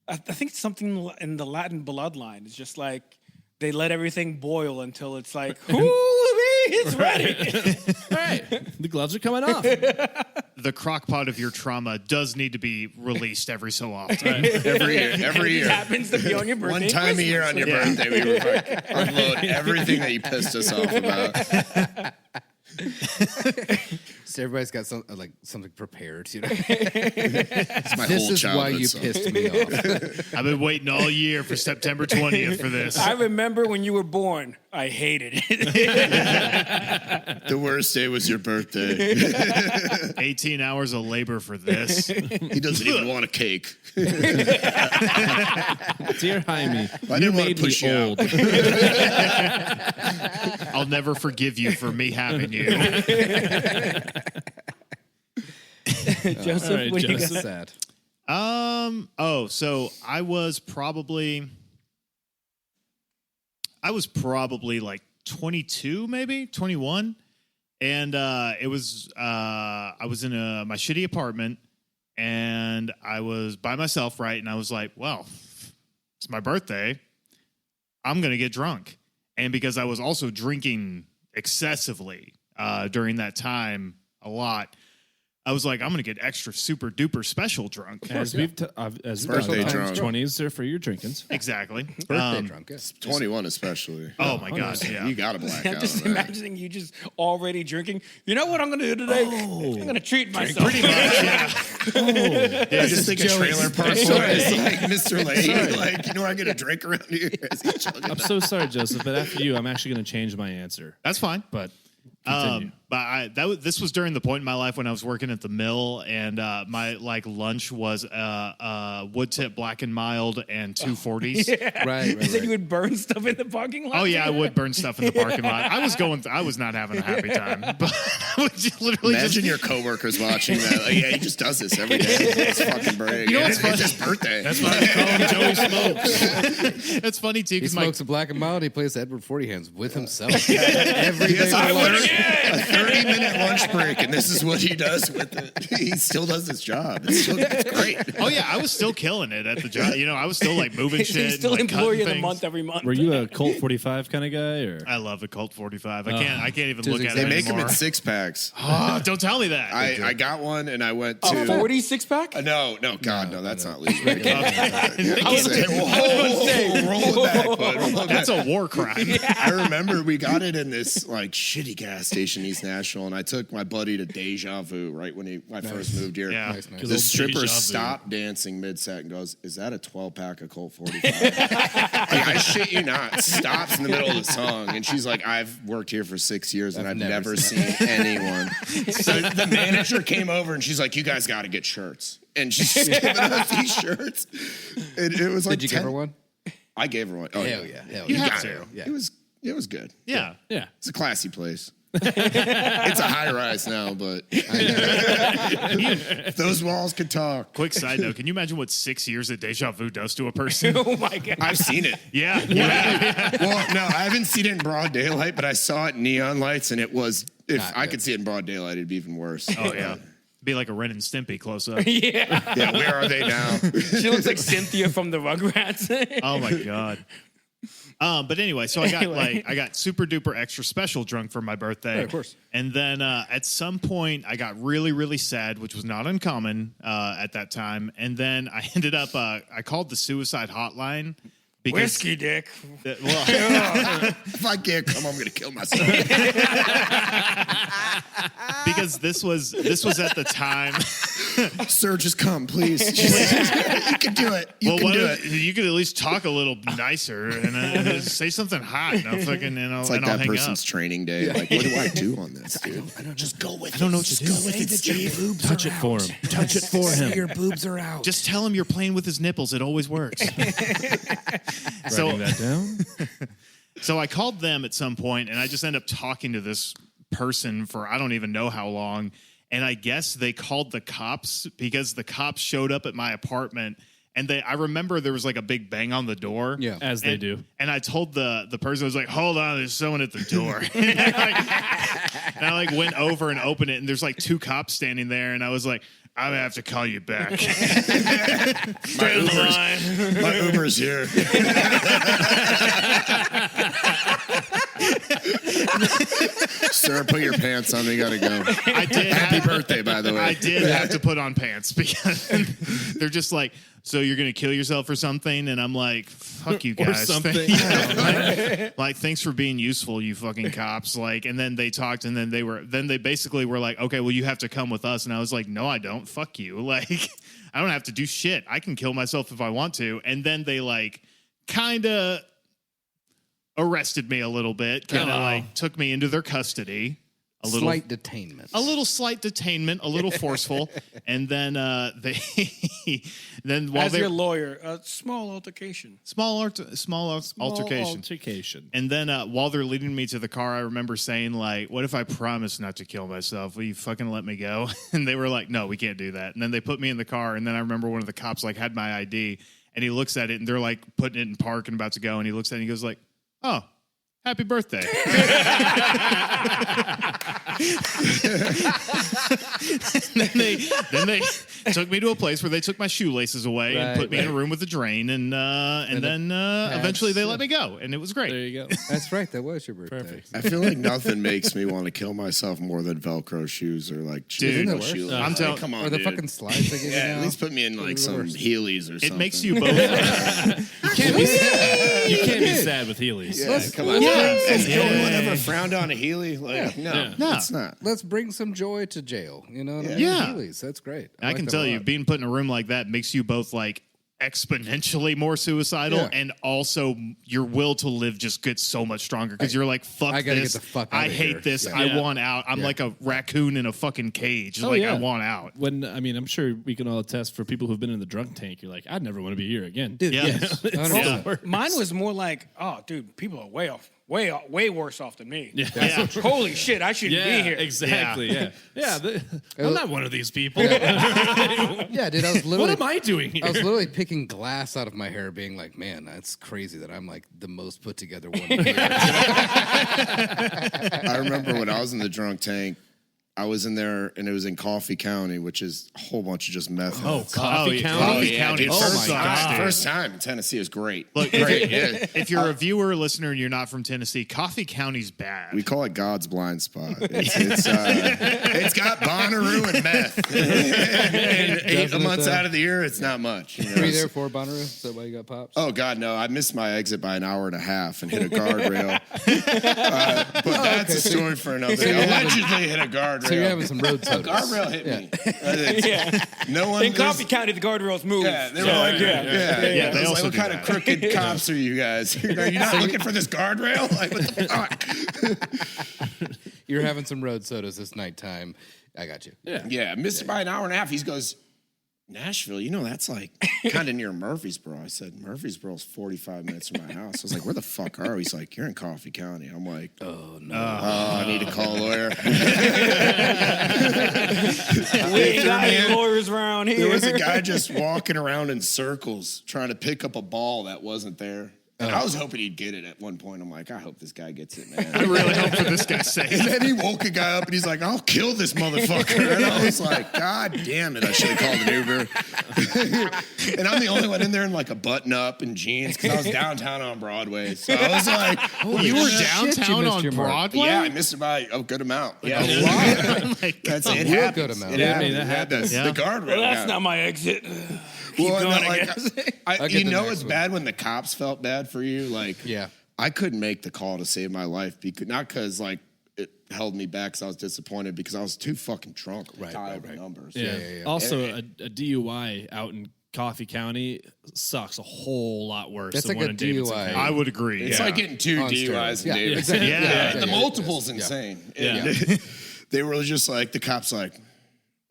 I think it's something in the Latin bloodline. It's just like they let everything boil until it's like, it's ready. All right, the gloves are coming off. The crock pot of your trauma does need to be released every so often. Every year. It happens to be on your birthday. One time a year on your birthday, we would like unload everything that you pissed us off about. So everybody's got something prepared. You know, It's my this whole is why childhood. you so. pissed me off. I've been waiting all year for September 20th for this. I remember when you were born. I hated it. The worst day was your birthday. 18 hours of labor for this. He doesn't even want a cake. Dear Jaime, I you didn't want made to push me you old. out. I'll never forgive you for me having you. Joseph, All right, what do you Joseph. got? Sad. So I was probably like 22, maybe 21. And it was I was in my shitty apartment and I was by myself, right? And I was like, well, it's my birthday. I'm going to get drunk. And because I was also drinking excessively during that time a lot, I was like, I'm going to get extra super duper special drunk. As we've Birthday drunk. 20s are for your drinkings. Exactly. Birthday drunk. Yes. 21 especially. Oh my God. Yeah. You got to black I'm out. just on that. imagining you just already drinking. You know what I'm going to do today? I'm going to treat myself. Pretty much, yeah. I just think a trailer park boy is like Mr. Lady. Like, you know, I get a drink around here. As he chugging I'm so sorry, Joseph, but after you, I'm actually going to change my answer. That's fine. But continue. But this was during the point in my life when I was working at the mill, and my lunch was wood tip black and mild and 240s. Right. You said you would burn stuff in the parking lot? Oh yeah, I would burn stuff in the parking lot. I was not having a happy time. But I would just literally Imagine your coworkers watching that. Like, yeah, he just does this every day. It's fucking break. You know what's It's his birthday. That's why I call him Joey Smokes. That's funny too He because smokes a black and mild. He plays Edward Forty Hands with himself every day. Yes, for lunch. a 30-minute lunch break, and this is what he does with it. He still does his job. It's great. oh yeah, I was still killing it at the job. You know, I was still like moving shit. He's still and, like, employee of cutting the things. month every month. Were you a Colt 45 kind of guy, or I love the Colt 45. I can't even look at They it make them anymore. in 6-packs. Oh, don't tell me that. I got one, and I went to... a 46 pack? No, God, no, that's not legal. I I was saying, roll it back, bud. Roll it That's back. a war crime. I remember we got it in this like shitty gas station, East Nashville, and I took my buddy to Deja Vu right when I first moved here. Yeah. Nice. Good The old stripper Deja Vu. stopped dancing mid-set and goes, "Is that a 12-pack of Colt 45?" Like, I shit you not. Stops in the middle of the song, and she's like, "I've worked here for 6 years, and I've never seen anyone." So the manager came over, and she's like, "You guys got to get shirts." And she's just giving us these shirts. It was like Did you give her one? I gave her one. Oh, Hell yeah. You have got to. it. It was good. Yeah. yeah? It's a classy place. It's a high rise now, but if those walls could talk. Quick side note: can you imagine what 6 years of Deja Vu does to a person? Oh my god! I've seen it. Yeah, you have. Well, no, I haven't seen it in broad daylight, but I saw it in neon lights, and it was. If Not I good. could see it in broad daylight, it'd be even worse. Oh yeah, be like a Ren and Stimpy close up. Yeah, Yeah, where are they now? she looks like Cynthia from the Rugrats. Oh my god. But anyway, so I got super duper extra special drunk for my birthday. Yeah, of course. And then at some point I got really, really sad, which was not uncommon at that time. And then I ended up I called the suicide hotline because Whiskey dick. well, If I can't come, I'm going to kill myself. because this was at the time. Sir, just come, please. You can do it. You can do it. You could at least talk a little nicer and say something hot. And I'll fucking and I'll, It's like and I'll that hang person's up. training day. Like, what do I do on this, dude? I don't just go with it. I don't know what to do. Go with it, Steve. Touch it for him. Touch it for him. Your boobs are out. Just tell him you're playing with his nipples. It always works. Writing that down. So I called them at some point, and I just ended up talking to this person for I don't even know how long. And I guess they called the cops because the cops showed up at my apartment. And I remember there was like a big bang on the door. Yeah. As they do. And I told the person, I was like, hold on, there's someone at the door. and I went over and opened it, and there's like two cops standing there. And I was like, I'm going to have to call you back. My Uber's here. Sir, put your pants on. We got to go. I did. Happy birthday, by the way. I did have to put on pants because they're just like, so you're going to kill yourself or something? And I'm like, fuck you guys. something. like, thanks for being useful, you fucking cops. Like, and then they talked and then they basically were like, okay, well, you have to come with us. And I was like, no, I don't. Fuck you. Like, I don't have to do shit. I can kill myself if I want to. And then they like kind of arrested me a little bit, kind of like took me into their custody. A little Slight detainment. a little slight detainment, a little forceful, and then then while As they're your lawyer, a small altercation. small altercation. Altercation. And then while they're leading me to the car, I remember saying, like, what if I promise not to kill myself? Will you fucking let me go? And they were like, no, we can't do that. And then they put me in the car. And then I remember one of the cops, like, had my ID. And he looks at it, and they're, like, putting it in park and about to go. And he looks at it, and he goes, like, oh, happy birthday. then they took me to a place where they took my shoelaces away and put me in a room with a drain, and then eventually they let me go, and it was great. There you go. That's right. That was your birthday. Perfect. I feel like nothing makes me want to kill myself more than Velcro shoes or like Dude, no worse? shoelaces. I'm telling- come on, Or the dude. fucking slides they give you Yeah, now. at least put me in like some Heelys or something. It makes you both. You can't be sad with Heelys. Yeah, come on. Has anyone ever frowned on a Heely? Like, no, No. it's not. Let's bring some joy to jail. You know what I mean? Yeah. Heelys, that's great. I like can them tell a you, lot. being put in a room like that makes you both like exponentially more suicidal, Yeah. and also your will to live just gets so much stronger because you're like, fuck I gotta this. get the fuck I outta hate here. this. Yeah. I want out. I'm like a raccoon in a fucking cage. Like, I want out. When I mean, I'm sure we can all attest for people who've been in the drunk tank. You're like, I'd never want to be here again. Dude, Yeah. yes. It's 100%. the worst. Mine was more like, oh, dude, people are way worse off than me. Yeah. Holy shit, I shouldn't Yeah, be here. exactly. Yeah. I'm not one of these people. Yeah, dude, I was What literally. am I doing here? I was literally picking glass out of my hair, being like, "Man, that's crazy that I'm like the most put together one." Here. I remember when I was in the drunk tank, I was in there, and it was in Coffee County, which is a whole bunch of just meth. heads. Coffee yeah. County? Coffee County. Dude, Oh first, my time, God. first time in Tennessee is great. Look, Great. Yeah. if you're a viewer or listener and you're not from Tennessee, Coffee County's bad. We call it God's blind spot. It's got Bonnaroo and meth. And 8 months out of the year, it's not much. You know? Were you there for Bonnaroo? Is that why you got pops? Oh God, no! I missed my exit by an hour and a half and hit a guardrail. But that's a story for another day. Allegedly hit a guardrail. So you're having some road sodas. Guardrail hit me. Yeah. No one. In Coffee County, the guardrails move. Yeah, they were like, yeah. Yeah, they I was also like, do what kind of that. crooked cops are you guys? You're not looking for this guardrail? Like, what the fuck? You're having some road sodas this nighttime. I got you. Yeah, missed it by an hour and a half. He goes, Nashville, you know, that's like kind of near Murfreesboro. I said, Murfreesboro's 45 minutes from my house. I was like, where the fuck are we? He's like, you're in Coffee County. I'm like, oh, no. I need to call a lawyer. We ain't got any lawyers around here. There was a guy just walking around in circles trying to pick up a ball that wasn't there. And I was hoping he'd get it at one point. I'm like, I hope this guy gets it, man. I really hope for this guy's sake. And then he woke a guy up and he's like, I'll kill this motherfucker. And I was like, God damn it, I should have called an Uber. And I'm the only one in there in like a button up and jeans because I was downtown on Broadway. So I was like, You were shit, you downtown missed on your mark. Broadway? yeah, I missed it by a good amount. Yeah, that's it. real Happens. good amount. It Yeah, happens. that happens. The guardrail. Well, that's yeah. not my exit. Well, going, no, I like, guess. I'll you get the know next it's one. bad when the cops felt bad for you. Like, Yeah. I couldn't make the call to save my life because not because like it held me back because I was disappointed because I was too fucking drunk. Tired of numbers. Yeah. Also, a DUI out in Coffee County sucks a whole lot worse That's than like one a in Davidson DUI. County. I would agree. It's yeah. like getting 2 On DUIs steroids. in Yeah, Davis. exactly. Yeah. The multiple's insane. Yeah. And they were just like, the cops like,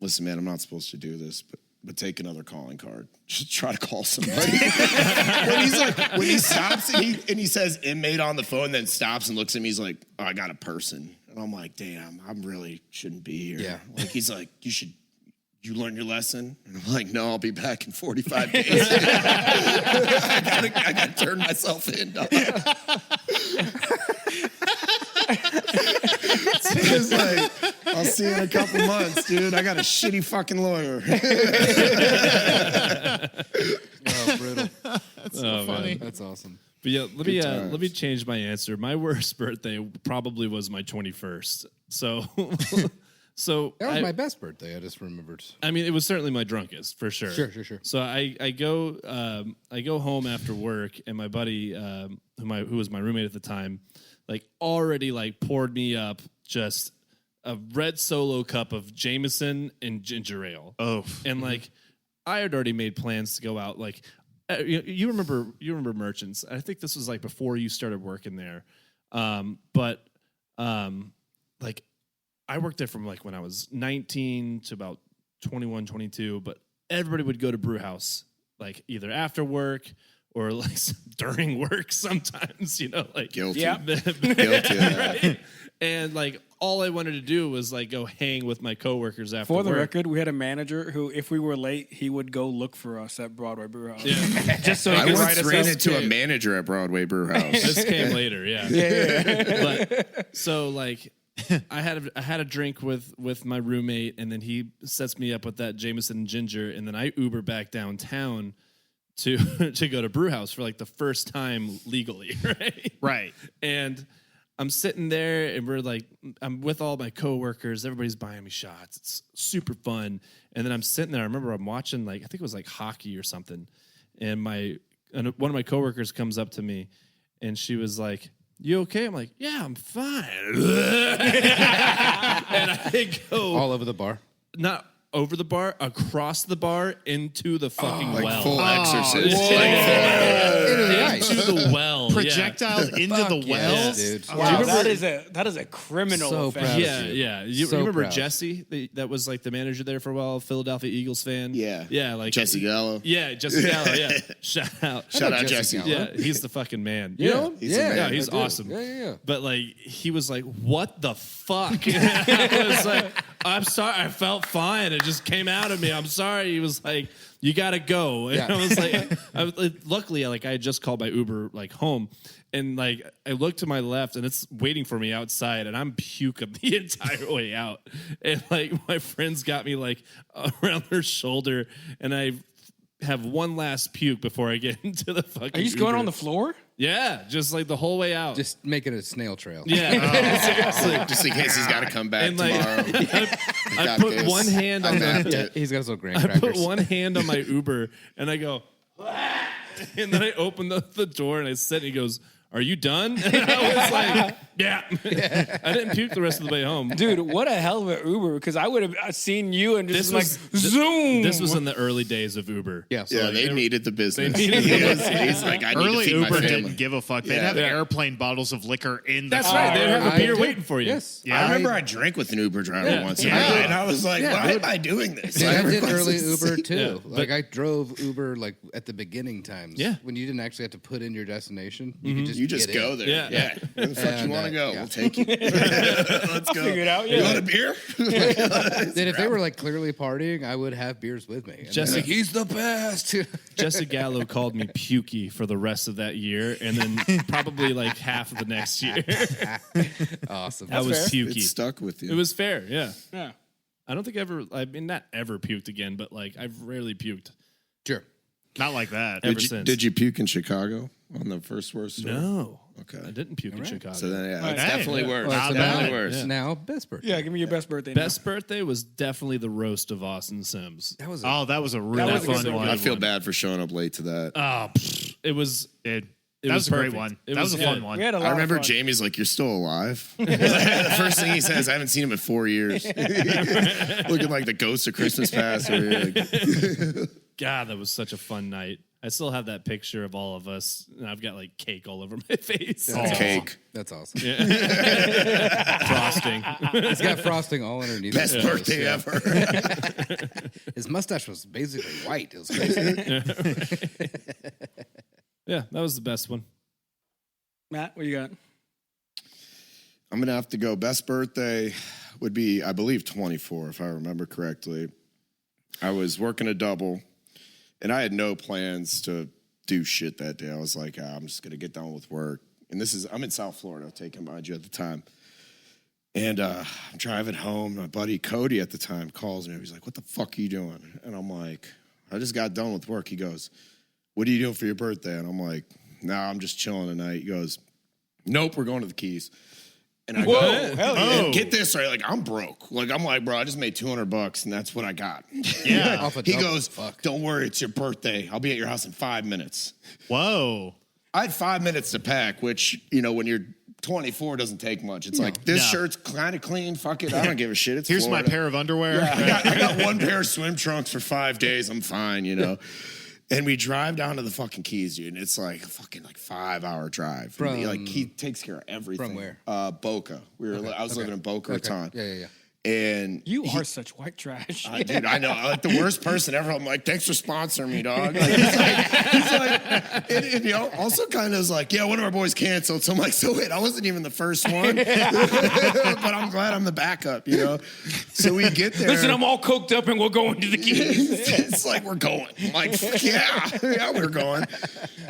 listen, man, I'm not supposed to do this, but take another calling card. Just try to call somebody. when he stops and he says inmate on the phone, then stops and looks at me, he's like, oh, I got a person. And I'm like, damn, I really shouldn't be here. Yeah. Like, he's like, you learn your lesson? And I'm like, no, I'll be back in 45 days. I gotta turn myself in, dog. It's like, I'll see you in a couple months, dude. I got a shitty fucking lawyer. Oh, brutal. Oh, man. That's awesome. But yeah, let times. me change my answer. My worst birthday probably was my 21st. So That was my best birthday. I just remembered. I mean, it was certainly my drunkest for sure. Sure. So I go home after work, and my buddy, who was my roommate at the time, like already like poured me up just a red Solo cup of Jameson and ginger ale. Oh. And like I had already made plans to go out. Like you remember Merchants. I think this was like before you started working there. But like I worked there from like when I was 19 to about 21, 22, but everybody would go to brew house like either after work or like during work sometimes, you know, like Guilty. Yep. Guilty of that. right? And like all I wanted to do was like go hang with my coworkers after For the work. record, we had a manager who, if we were late, he would go look for us at Broadway Brew House. Yeah. Just so he I could write once us ran up. into a manager at Broadway Brew House. This came later, yeah. But so like I had a drink with my roommate, and then he sets me up with that Jameson and ginger, and then I Uber back downtown to go to brew house for like the first time legally, right? Right. And I'm sitting there, and I'm with all my coworkers. Everybody's buying me shots. It's super fun. And then I'm sitting there. I remember I'm watching I think it was like hockey or something. And one of my coworkers comes up to me, and she was like, "You okay?" I'm like, "Yeah, I'm fine." And I go All over the bar. not over the bar, across the bar, into the fucking Like well. full exorcist. Into the ice. Into the well. Projectiles into the yes, wells. dude. Oh, Wow, remember- that is a criminal So offense. proud of Yeah, you. yeah. You So remember proud. Jesse? That was like the manager there for a while, Philadelphia Eagles fan. Yeah. Yeah, like Jesse Gallo. Yeah, Jesse Gallo, yeah. Shout out. Shout out Jesse Jesse. Gallo. Yeah, he's the fucking man. Yeah. You know him? He's a man. Yeah, he's I do. awesome. Yeah. But like he was like, "What the fuck?" I was like, "I'm sorry. I felt fine. It just came out of me. I'm sorry." He was like, "You gotta go." And Yeah. I was like, luckily, like I had just called my Uber like home, and like I looked to my left, and it's waiting for me outside, and I'm puking the entire way out, and like my friends got me like around their shoulder, and I have one last puke before I get into the fucking. Are you just going Uber. on the floor? Yeah, just like the whole way out. Just make it a snail trail. Yeah, seriously. Just in case he's got to come back And like, tomorrow. I got put this. one hand I on mapped the. it. He's got his little graham I put crackers. one hand on my Uber and I go, and then I open the door and I said, and he goes, "Are you done?" And I was like, "Yeah." I didn't puke the rest of the way home. Dude, what a hell of an Uber, because I would have seen you and just like, zoom. This was in the early days of Uber. Yeah, so Yeah, like, they needed the business. They needed the He's like, I need to Early feed my Uber family. didn't give a fuck. They'd Yeah. have Yeah. airplane bottles of liquor in the That's car. right. They'd have a I beer did. waiting for you. Yes. Yeah. I remember I drank with an Uber driver Yeah. once, Yeah. and I was like, why am I doing this? Dude, I did requested early to Uber see- too. Yeah, Like but- I drove Uber like at the beginning times. Yeah. When you didn't actually have to put in your destination. You could just You just get go in. there. Yeah. Where the fuck And, you want to go? yeah. We'll take you. Let's go. figure it out, You yeah. want a beer? Then if they were like clearly partying, I would have beers with me. And Just they're like- like, he's the best. Jesse Gallo called me pukey for the rest of that year, and then probably like half of the next year. Awesome. I was fair. pukey. It stuck with you. It was fair, yeah. Yeah. I don't think I mean, not ever puked again, but like I've rarely puked Sure. Not like that. ever since. Did you puke in Chicago on the first worst story? No. Okay. I didn't puke in Chicago. So then, yeah, it's Hey. definitely worse. Well, so definitely now, worse. now best birthday. Yeah, give me your best birthday. Best birthday was definitely the roast of Austin Sims. That was Oh, that was a really was a good fun one. one. I feel bad for showing up late to that. It was. Dude, It that was was a great perfect. one. It That was was a fun good. one. We had a lot I remember of fun. Jamie's like, "You're still alive." The first thing he says, "I haven't seen him in 4 years." Looking like the ghost of Christmas past. Or like, God, that was such a fun night. I still have that picture of all of us, and I've got like cake all over my face. cake. That's awesome. Frosting. He's got frosting all underneath. Best his nose. birthday Yeah. ever. His mustache was basically white. It was crazy. Yeah, that was the best one. Matt, what you got? I'm gonna have to go. Best birthday would be, I believe, 24, if I remember correctly. I was working a double, and I had no plans to do shit that day. I was like, I'm just gonna get done with work. And I'm in South Florida, taking mind you at the time. And I'm driving home. My buddy Cody at the time calls me. He's like, "What the fuck are you doing?" And I'm like, "I just got done with work." He goes, "What are you doing for your birthday?" And I'm like, "Nah, I'm just chilling tonight." He goes, "Nope, we're going to the Keys." And I Whoa, go, hell yeah. and get this right, like I'm broke. Like I'm like, bro, I just made $200 and that's what I got. Yeah. Off a He double. goes, Fuck. "Don't worry, it's your birthday. I'll be at your house in 5 minutes." Whoa. I had 5 minutes to pack, which, when you're 24 doesn't take much. It's like, this No. shirt's kind of clean. Fuck it. I don't give a shit. It's Here's Florida. my pair of underwear. I got one pair of swim trunks for 5 days. I'm fine, And we drive down to the fucking Keys, dude. And it's like a fucking 5-hour drive. From- And he takes care of everything. From where? Boca. I was living in Boca Raton. Yeah. And You are such white trash. dude, I know. I'm like the worst person ever. I'm like, "Thanks for sponsoring me, dog." Like, he's like, and also kind of is like, "Yeah, one of our boys canceled." So I'm like, "So wait, I wasn't even the first one," but I'm glad I'm the backup, So we get there. Listen, I'm all coked up and we're going to the Keys. It's like we're going. I'm like, yeah, we're going.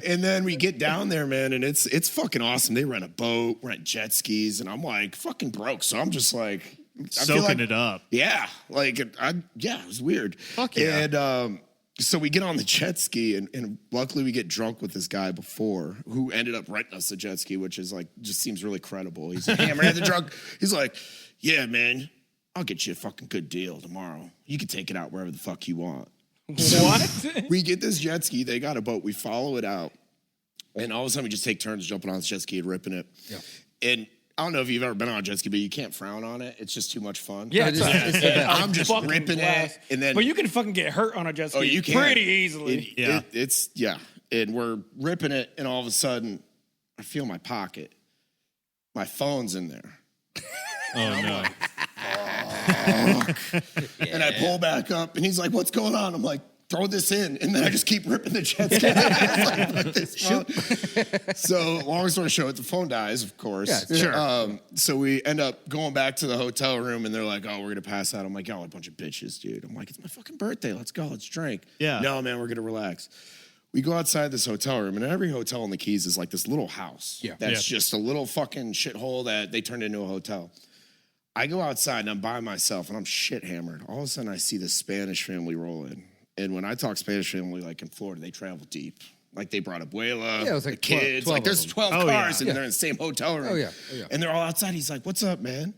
And then we get down there, man, and it's fucking awesome. They rent a boat, rent jet skis, and I'm like fucking broke. So I'm just like. I feel Soaking like- it up. Yeah, it was weird. Fuck yeah. And so we get on the jet ski, and luckily we get drunk with this guy before who ended up renting us a jet ski, which is just seems really credible. He's like, "Hey, I'm the drunk." He's like, "Yeah, man, I'll get you a fucking good deal tomorrow. You can take it out wherever the fuck you want." What? We get this jet ski. They got a boat. We follow it out, and all of a sudden we just take turns jumping on this jet ski and ripping it. Yeah. And I don't know if you've ever been on a jet ski, but you can't frown on it. It's just too much fun. Yeah, I'm just fucking ripping blast. it, and then But you can fucking get hurt on a jet ski you can. pretty easily. It's and we're ripping it, and all of a sudden, I feel my pocket. My phone's in there. Oh no. And I pull back up, and he's like, "What's going on?" I'm like, "Throw this in," and then I just keep ripping the jet ski. Like, this phone. So, long story short, the phone dies, of course. Yeah, sure. So we end up going back to the hotel room, and they're like, "Oh, we're gonna pass out." I'm like, "Y'all a bunch of bitches, dude." I'm like, "It's my fucking birthday. Let's go. Let's drink." Yeah. No, man, we're gonna relax. We go outside this hotel room, and every hotel in the Keys is like this little house. Yeah. That's just a little fucking shithole that they turned into a hotel. I go outside and I'm by myself and I'm shit hammered. All of a sudden I see this Spanish family roll in. And when I talk Spanish family, like in Florida, they travel deep. Like they brought Abuela, it was like the kids. 12 like there's of them. 12 cars and they're in the same hotel room. Oh, yeah. And they're all outside. He's like, "What's up, man?"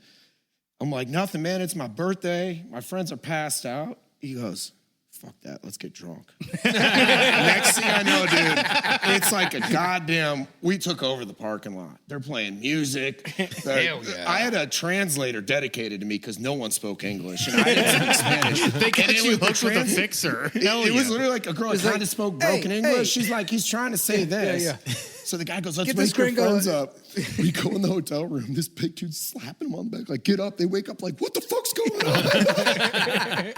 I'm like, "Nothing, man. It's my birthday. My friends are passed out." He goes, "Fuck that. Let's get drunk." Next thing I know, dude, it's like a goddamn, we took over the parking lot. They're playing music. Hell yeah. I had a translator dedicated to me because no one spoke English and I didn't speak Spanish. They got And it you was the hooked with a trans- fixer. It, Hell it was yeah. literally like a girl trying to spoke broken hey, English. hey. She's like, he's trying to say this. Yeah. So the guy goes, "Let's Get this wake your gringo friends in." up." We go in the hotel room. This big dude's slapping him on the back, like, "Get up." They wake up like, "What the fuck's going on?"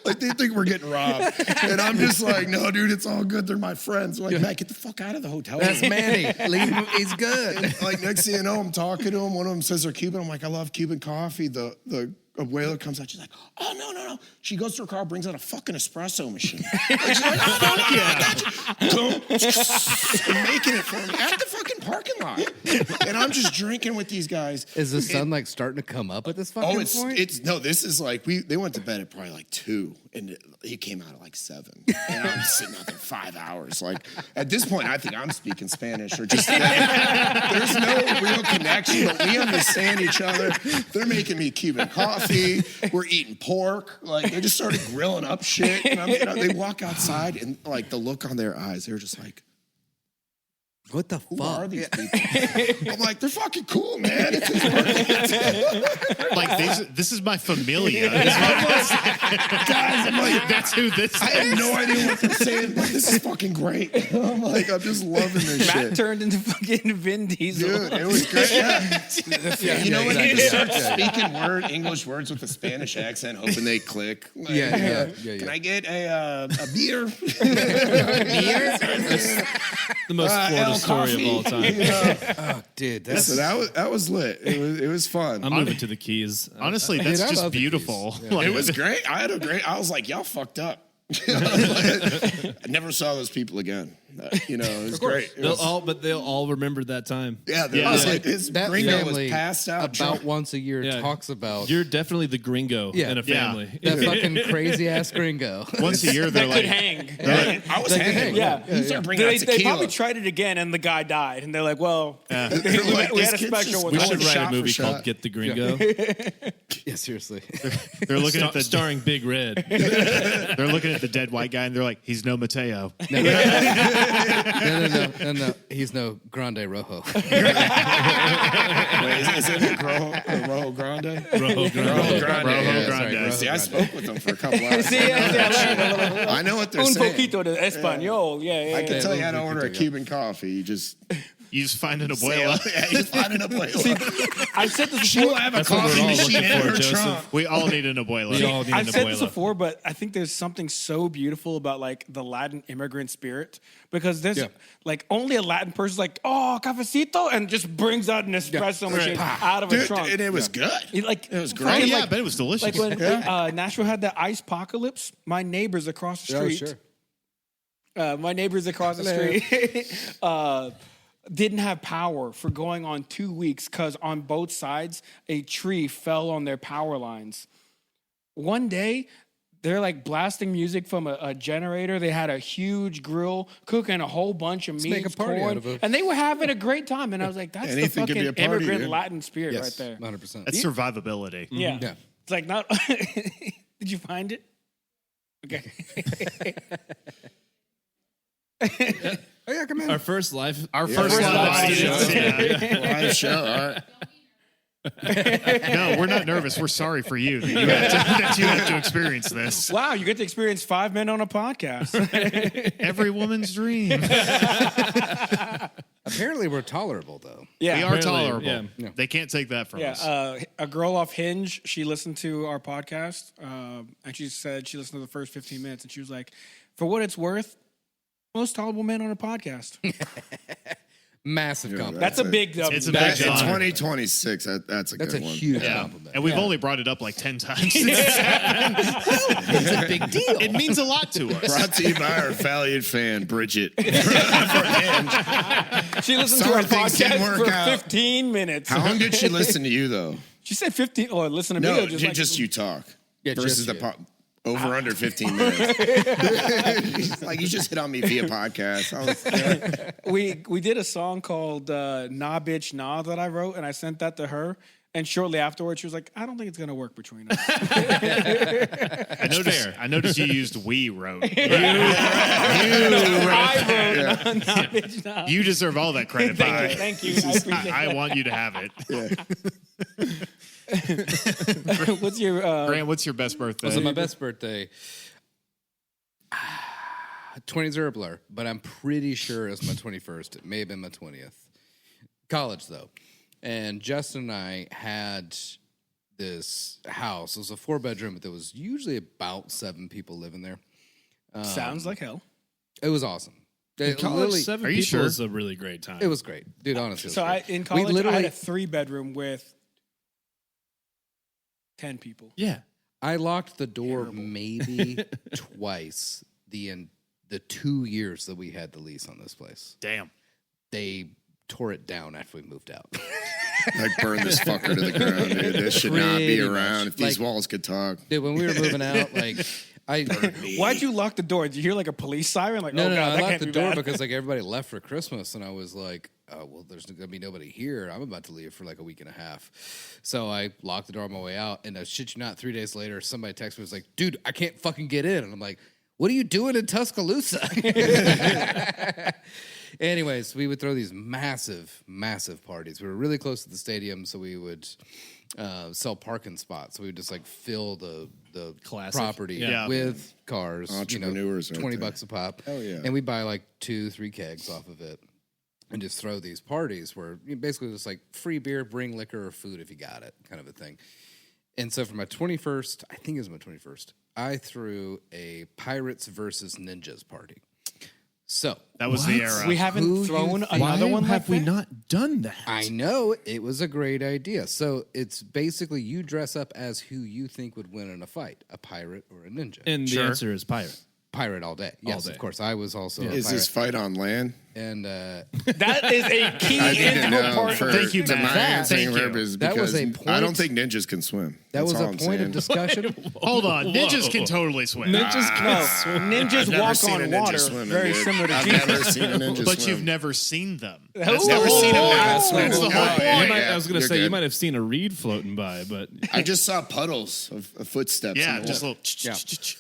Like they think we're getting robbed. And I'm just like, "No, dude, it's all good. They're my friends." They're like, "Matt, get the fuck out of the hotel room." That's Manny. Leave him. He's good. Like next thing you know, I'm talking to him. One of them says they're Cuban. I'm like, "I love Cuban coffee." The Abuela comes out. She's like, "Oh, no. She goes to her car, brings out a fucking espresso machine. Like, she's like, "Oh, fuck yeah. I got you." Boom. Making it for me at the fucking parking lot. And I'm just drinking with these guys. Is the sun like starting to come up at this fucking point? No, this is like, they went to bed at probably like 2 and he came out at like 7. And I'm sitting out there 5 hours. Like at this point, I think I'm speaking Spanish or just, there's no real connection, but we understand each other. They're making me Cuban coffee. We're eating pork. Like they just started grilling up shit. And they walk outside and like the look on their eyes, they were just like, What the "Who fuck? are these people?" I'm like, "They're fucking cool, man." It's his birthday. Like this is my familia. This is Guys, I'm like, that's who this I is. have no idea what they're saying, but this is fucking great. I'm like, I'm just loving this Matt shit. turned into fucking Vin Diesel. Dude, it was great. Yeah. You know when you just start speaking English words with a Spanish accent, hoping they click. Like, Yeah. Can I get a beer? The most Florida El story of all time. Oh, dude, that's So that was lit. It was fun. I'm moving to the Keys. Honestly, Dude, that's I just love the beautiful. Keys. Yeah. Like, It was great. I was like, y'all fucked up. I never saw those people again. It was great. It was- They'll all remember that time. yeah, Yeah. his that gringo was family passed out. about drunk. once a year Yeah. talks about You're definitely the gringo Yeah. in a Yeah. family. that fucking crazy ass gringo. once a year, they're That could like, hang. I was hanging. Yeah. He started bringing They out tequila. probably tried it again and the guy died. And they're like, well, They're we like, had this a kid's special just one. We going should write shot a for movie shot. called Get the Gringo, Yeah, seriously. they're looking at the starring Big Red. they're looking at the dead white guy and they're like, he's no Mateo. No. He's no Grande Rojo. Wait, is it Rojo Grande? Rojo Grande. Rojo Grande. Rojo yeah. Grande. Rojo See, I Grande. spoke with them for a couple hours. See, I learned a little. I know what they're Un saying. poquito de español. Yeah. I can tell you how to Yeah. order a Cuban coffee. You just You just find an abuela. yeah, you just find an abuela. I said this She before. will have a That's what we're coffee all machine looking in for, her Joseph. trunk. We all need an abuela. We all need I've an said this abuela. before, but I think there's something so beautiful about like the Latin immigrant spirit because there's like only a Latin person's like, oh, cafecito, and just brings out an espresso machine out of a Dude, trunk. and it was good. It was fucking, great. Oh, yeah, like- I bet it was delicious. Like when Nashville had that ice apocalypse, my neighbors across the Oh, street. sure. My neighbors across the street didn't have power for going on 2 weeks because on both sides a tree fell on their power lines. One day they're like blasting music from a generator. They had a huge grill cooking a whole bunch of meat, make a party corn, out of it. and they were having a great time. And I was like, that's Anything the could be fucking a party, immigrant dude. Latin spirit Yes, right there. 100%. That's survivability. Yeah. Yeah. It's like not. Did you find it? Okay. Oh yeah, come in. Our first live. Our first First live live audience. audience. Yeah. Live show. All right. No, we're not nervous. We're sorry for you that you have to experience this. Wow, you get to experience 5 men on a podcast. Every woman's dream. Apparently, we're tolerable though. Yeah, We are Apparently, tolerable. yeah. They can't take that from us. a girl off Hinge, she listened to our podcast, and she said she listened to the first 15 minutes, and she was like, "For what it's worth, most tolerable men on a podcast." Massive compliment. That's a big. It's a In big honor. 2026, that's a That's good a one. huge Yeah. compliment. And we've only brought it up like 10 times. It's a big deal. It means a lot to us. Brought to you by our valued fan, Bridget. She listened to Sorry our things didn't podcast work for out. 15 minutes. How long did she listen to you, though? She said 15. Or listen to me. No, or just, just like, you talk. Yeah, versus just the you. over under 15 minutes. She's like, you just hit on me via podcast. I was, we did a song called "Nah Bitch Nah" that I wrote, and I sent that to her. And shortly afterwards, she was like, "I don't think it's gonna work between us." I noticed you used "we wrote." I wrote "Nah Bitch Nah." You deserve all that credit. Bye. Thank you. I appreciate I want you to have it. that. What's your Grant, what's your best birthday? So my best birthday, 20s are a blur, but I'm pretty sure it's my 21st. It may have been my 20th. College, though. And Justin and I had this house. It was a 4-bedroom, but there was usually about 7 people living there. sounds like hell? It was awesome. It, College, literally- 7 Are you people sure? is a really great time. it was great. Dude, honestly. It was So great. in college, I literally- had a 3-bedroom with 10 people. yeah. I locked the door maybe twice the 2 years that we had the lease on this place. Damn. They tore it down after we moved out. like, burn this fucker to the ground, dude. This should not be Pretty around. much. If these Like- walls could talk. Dude, when we were moving out, like Why'd you lock the door? Did you hear like a police siren? Like, No, oh no, god, I that locked can't the be door bad. because like everybody left for Christmas, and I was like, "Oh well, there's gonna be nobody here. I'm about to leave for like a week and a half." So I locked the door on my way out, and shit you not, 3 days later, somebody texted me was like, "Dude, I can't fucking get in," and I'm like, "What are you doing in Tuscaloosa?" Anyways, we would throw these massive, massive parties. We were really close to the stadium, so we would sell parking spots. So we would just like fill the Classic. property Yeah. with cars. Entrepreneurs right 20 there. bucks a pop. Hell yeah. And we buy like 2-3 kegs off of it and just throw these parties where you basically just like free beer, bring liquor or food if you got it, kind of a thing. And so for my 21st, I think it was my 21st, I threw a Pirates versus Ninjas party. So That was the era. we haven't Who thrown you- another one. have like we that? not done that? I know it was a great idea. So it's basically you dress up as who you think would win in a fight, a pirate or a ninja. And Sure. the answer is pirate. Pirate all day. Yes, day. of course. I was also a Is pirate. this fight on land? And That is a key I need to integral know. part. For, Thank you, to Matt. my answering Thank you. purpose That was because a point- I don't think ninjas can swim. that That's was all a I'm point of saying. discussion. Hold on. Ninjas Whoa. can totally swim. Ninjas Ninjas I've never walk seen a on ninja water, swimming, very dude. similar to I've Jesus. never seen a ninja But swim. you've never seen them. That's That's the never whole seen a point. man swim. That's the whole Oh, point. yeah, You might, yeah, I was going to you're say, you good. might have seen a reed floating by, but I just saw puddles of footsteps. Yeah, in the just a water. little. Yeah.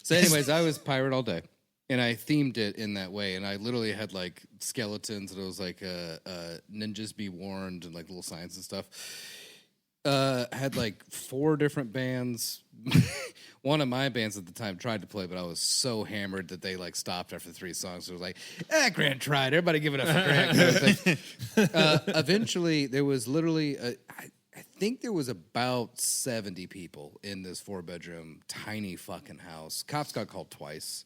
So, anyways, I was pirate all day, and I themed it in that way. And I literally had like skeletons, and it was like ninjas be warned, and like little signs and stuff. Had like 4 different bands. One of my bands at the time tried to play, but I was so hammered that they like stopped after 3 songs. It was like, Grant tried. Everybody give it up for Grant. kind of thing. Eventually, there was literally, I think there was about 70 people in this 4-bedroom tiny fucking house. Cops got called twice.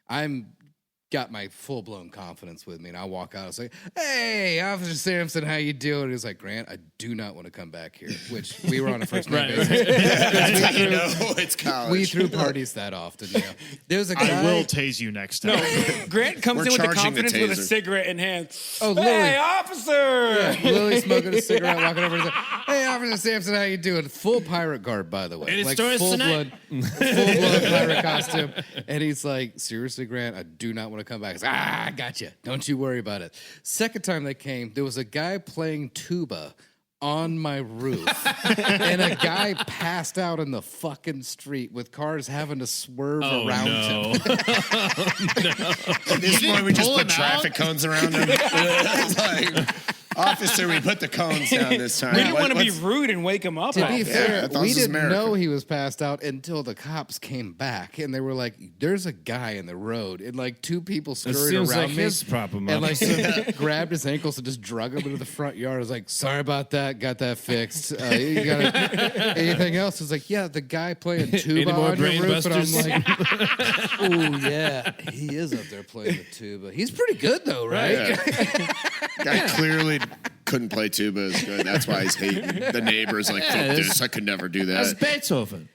I'm got my full-blown confidence with me, and I walk out. I was like, "Hey, Officer Sampson, how you doing?" He was like, "Grant, I do not want to come back here." Which we were on a first-name basis. That's how you know it's college. We threw parties that often. You know. There was a guy. I will tase you next time. Grant comes We're in with the charging the confidence with a taser. cigarette in hand. Oh, Hey, Lily. officer! Lily smoking a cigarette, walking over and saying, "Hey, Officer Sampson, how you doing?" Full pirate garb, by the way, Any like stories full tonight? blood pirate costume. And he's like, "Seriously, Grant, I do not want to come back." He's like, I got you. Don't you worry about it. Second time they came, there was a guy playing tuba on my roof, and a guy passed out in the fucking street with cars having to swerve around him. At this point, we just pull put him traffic cones around him. It's like, Officer, we put the cones down this time. We didn't want to be What's- rude and wake him up. To be officer. fair, I thought we this was didn't America. know he was passed out until the cops came back, and they were like, "There's a guy in the road," and like two people scurried seems around like me, his problem, and like officer. grabbed his ankles and just drug him into the front yard. I was like, "Sorry about that, got that fixed. You got anything else?" I was like, "Yeah, the guy playing tuba more on your brain roof," and I'm busters? like, "Oh yeah, he is up there playing the tuba. He's pretty good though, right?" Yeah. Guy clearly couldn't play tuba as good. That's why he's hating. The neighbor's like, fuck this, I could never do That's that. Beethoven.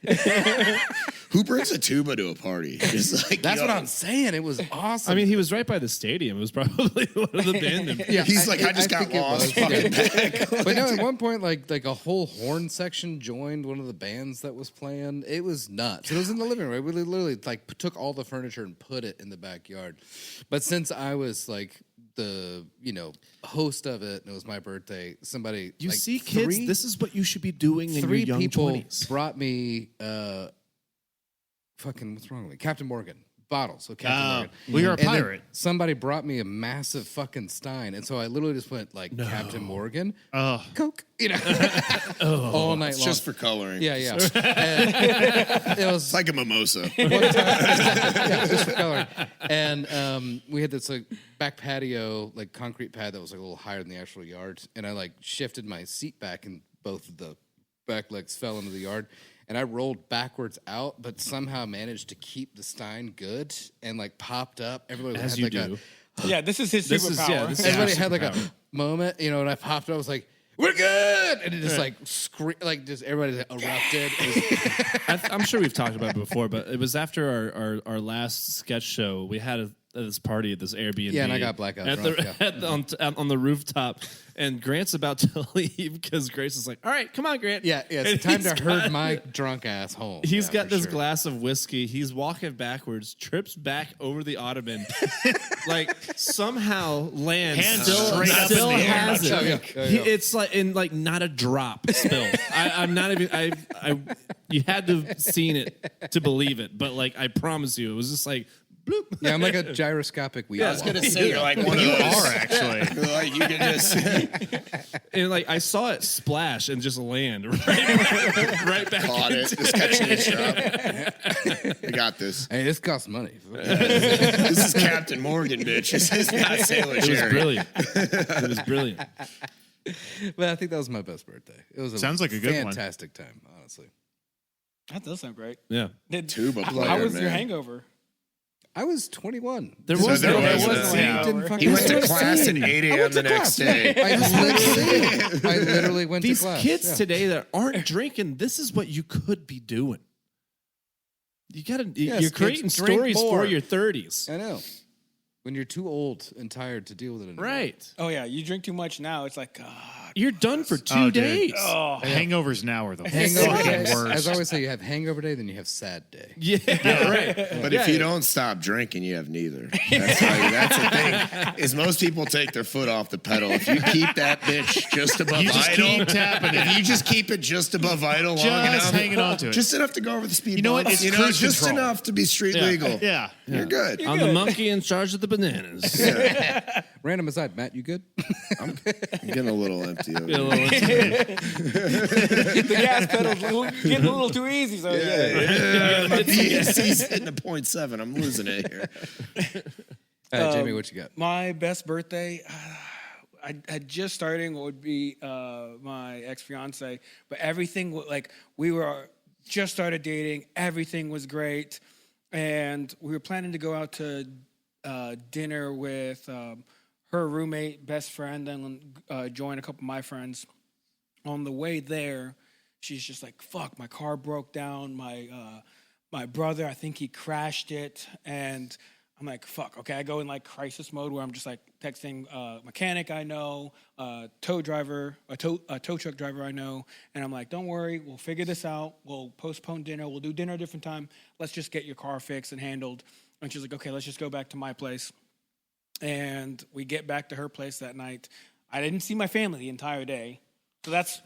Who brings a tuba to a party? It's like, That's yo. what I'm saying. It was awesome. I mean, he was right by the stadium. It was probably one of the band. yeah, He's like, I just got think it lost. was, Fucking back. But no, at one point, like a whole horn section joined one of the bands that was playing. It was nuts. It was in the living room. We literally like took all the furniture and put it in the backyard. But since I was like the host of it and it was my birthday, somebody You like, see, kids, three- this is what you should be doing in your three young people 20s. brought me fucking what's wrong with me? Captain Morgan. Bottles of Captain Morgan. well, you're a And then pirate. somebody brought me a massive fucking stein, and so I literally just went like Captain Morgan, Coke, all night It's long. just for coloring. Yeah. And it was It's like a mimosa. just for coloring. And we had this like back patio, like concrete pad that was like a little higher than the actual yard, and I like shifted my seat back, and both of the back legs fell into the yard. And I rolled backwards out, but somehow managed to keep the stein good and like popped up. Everybody As had you like do. Yeah, this is his superpower. this is everybody your had like a superpower. moment, and I popped up. I was like, "We're good!" And it just like just everybody erupted. It was- I'm sure we've talked about it before, but it was after our last sketch show. We had this party at this Airbnb. Yeah, and I got blackout at drunk, on the rooftop. And Grant's about to leave because Grace is like, "All right, come on, Grant." yeah, And it's time he's to herd my drunk ass home. He's Yeah, got for this sure. glass of whiskey. He's walking backwards, trips back over the ottoman, like somehow lands. Hands still straight up in the air. has it. Oh, yeah. It's like like not a drop spilled. I'm not even. I you had to have seen it to believe it, but like I promise you, it was just like. Bloop. Yeah, I'm like a gyroscopic wheel. I was gonna say you're like one of You those. are actually. You're like you can just. And like I saw it splash and just land right back. Caught it. Just catching it sharp. We got this. Hey, this costs money. This is Captain Morgan, bitch. This is not Sailor It was Jerry. brilliant. It was brilliant. But I think that was my best birthday. It was Sounds like a good one. fantastic time, honestly. That does sound great. Yeah. Tuba player, How was man. your hangover? I was 21. There So was there no. was there no- was- Yeah. Didn't fucking He went to start class at singing. 8 I a.m. went the to next class. day. I just went singing. I literally went These to class. kids Yeah. today that aren't drinking, this is what you could be doing. You gotta. Yes, you're kids, creating drink stories more. for your 30s. I know. When you're too old and tired to deal with it anymore. Right. Oh yeah, you drink too much now. It's like God. You're done for 2 Oh, dude. days. Hangovers now are the Hangover fucking day. worst. As I always say, you have hangover day, then you have sad day. Yeah, right. But if you don't stop drinking, you have neither. That's the thing. Is most people take their foot off the pedal. If you keep that bitch just above You just idle, keep tapping it. if you just keep it just above idle long Just enough, hanging on to it. just enough to go over the speed You know what? bumps, It's cruise just control. enough to be street legal. Yeah. You're good. I'm the monkey in charge of the bananas. Random aside, Matt, you good? I'm getting a little empty over Yeah, here. well, The gas pedal's getting a little too easy. So He's hitting a 0.7. I'm losing it here. Jamie, what you got? my best birthday, I had just starting what would be my ex-fiance, but everything like we were just started dating. Everything was great, and we were planning to go out to dinner with her roommate, best friend, and join a couple of my friends. On the way there, she's just like, "Fuck, my car broke down. My brother, I think he crashed it," and I'm like, fuck, okay. I go in like crisis mode where I'm just like texting mechanic I know, tow truck driver I know, and I'm like, don't worry, we'll figure this out. We'll postpone dinner. We'll do dinner a different time. Let's just get your car fixed and handled. And she's like, okay, let's just go back to my place. And we get back to her place that night. I didn't see my family the entire day. So that's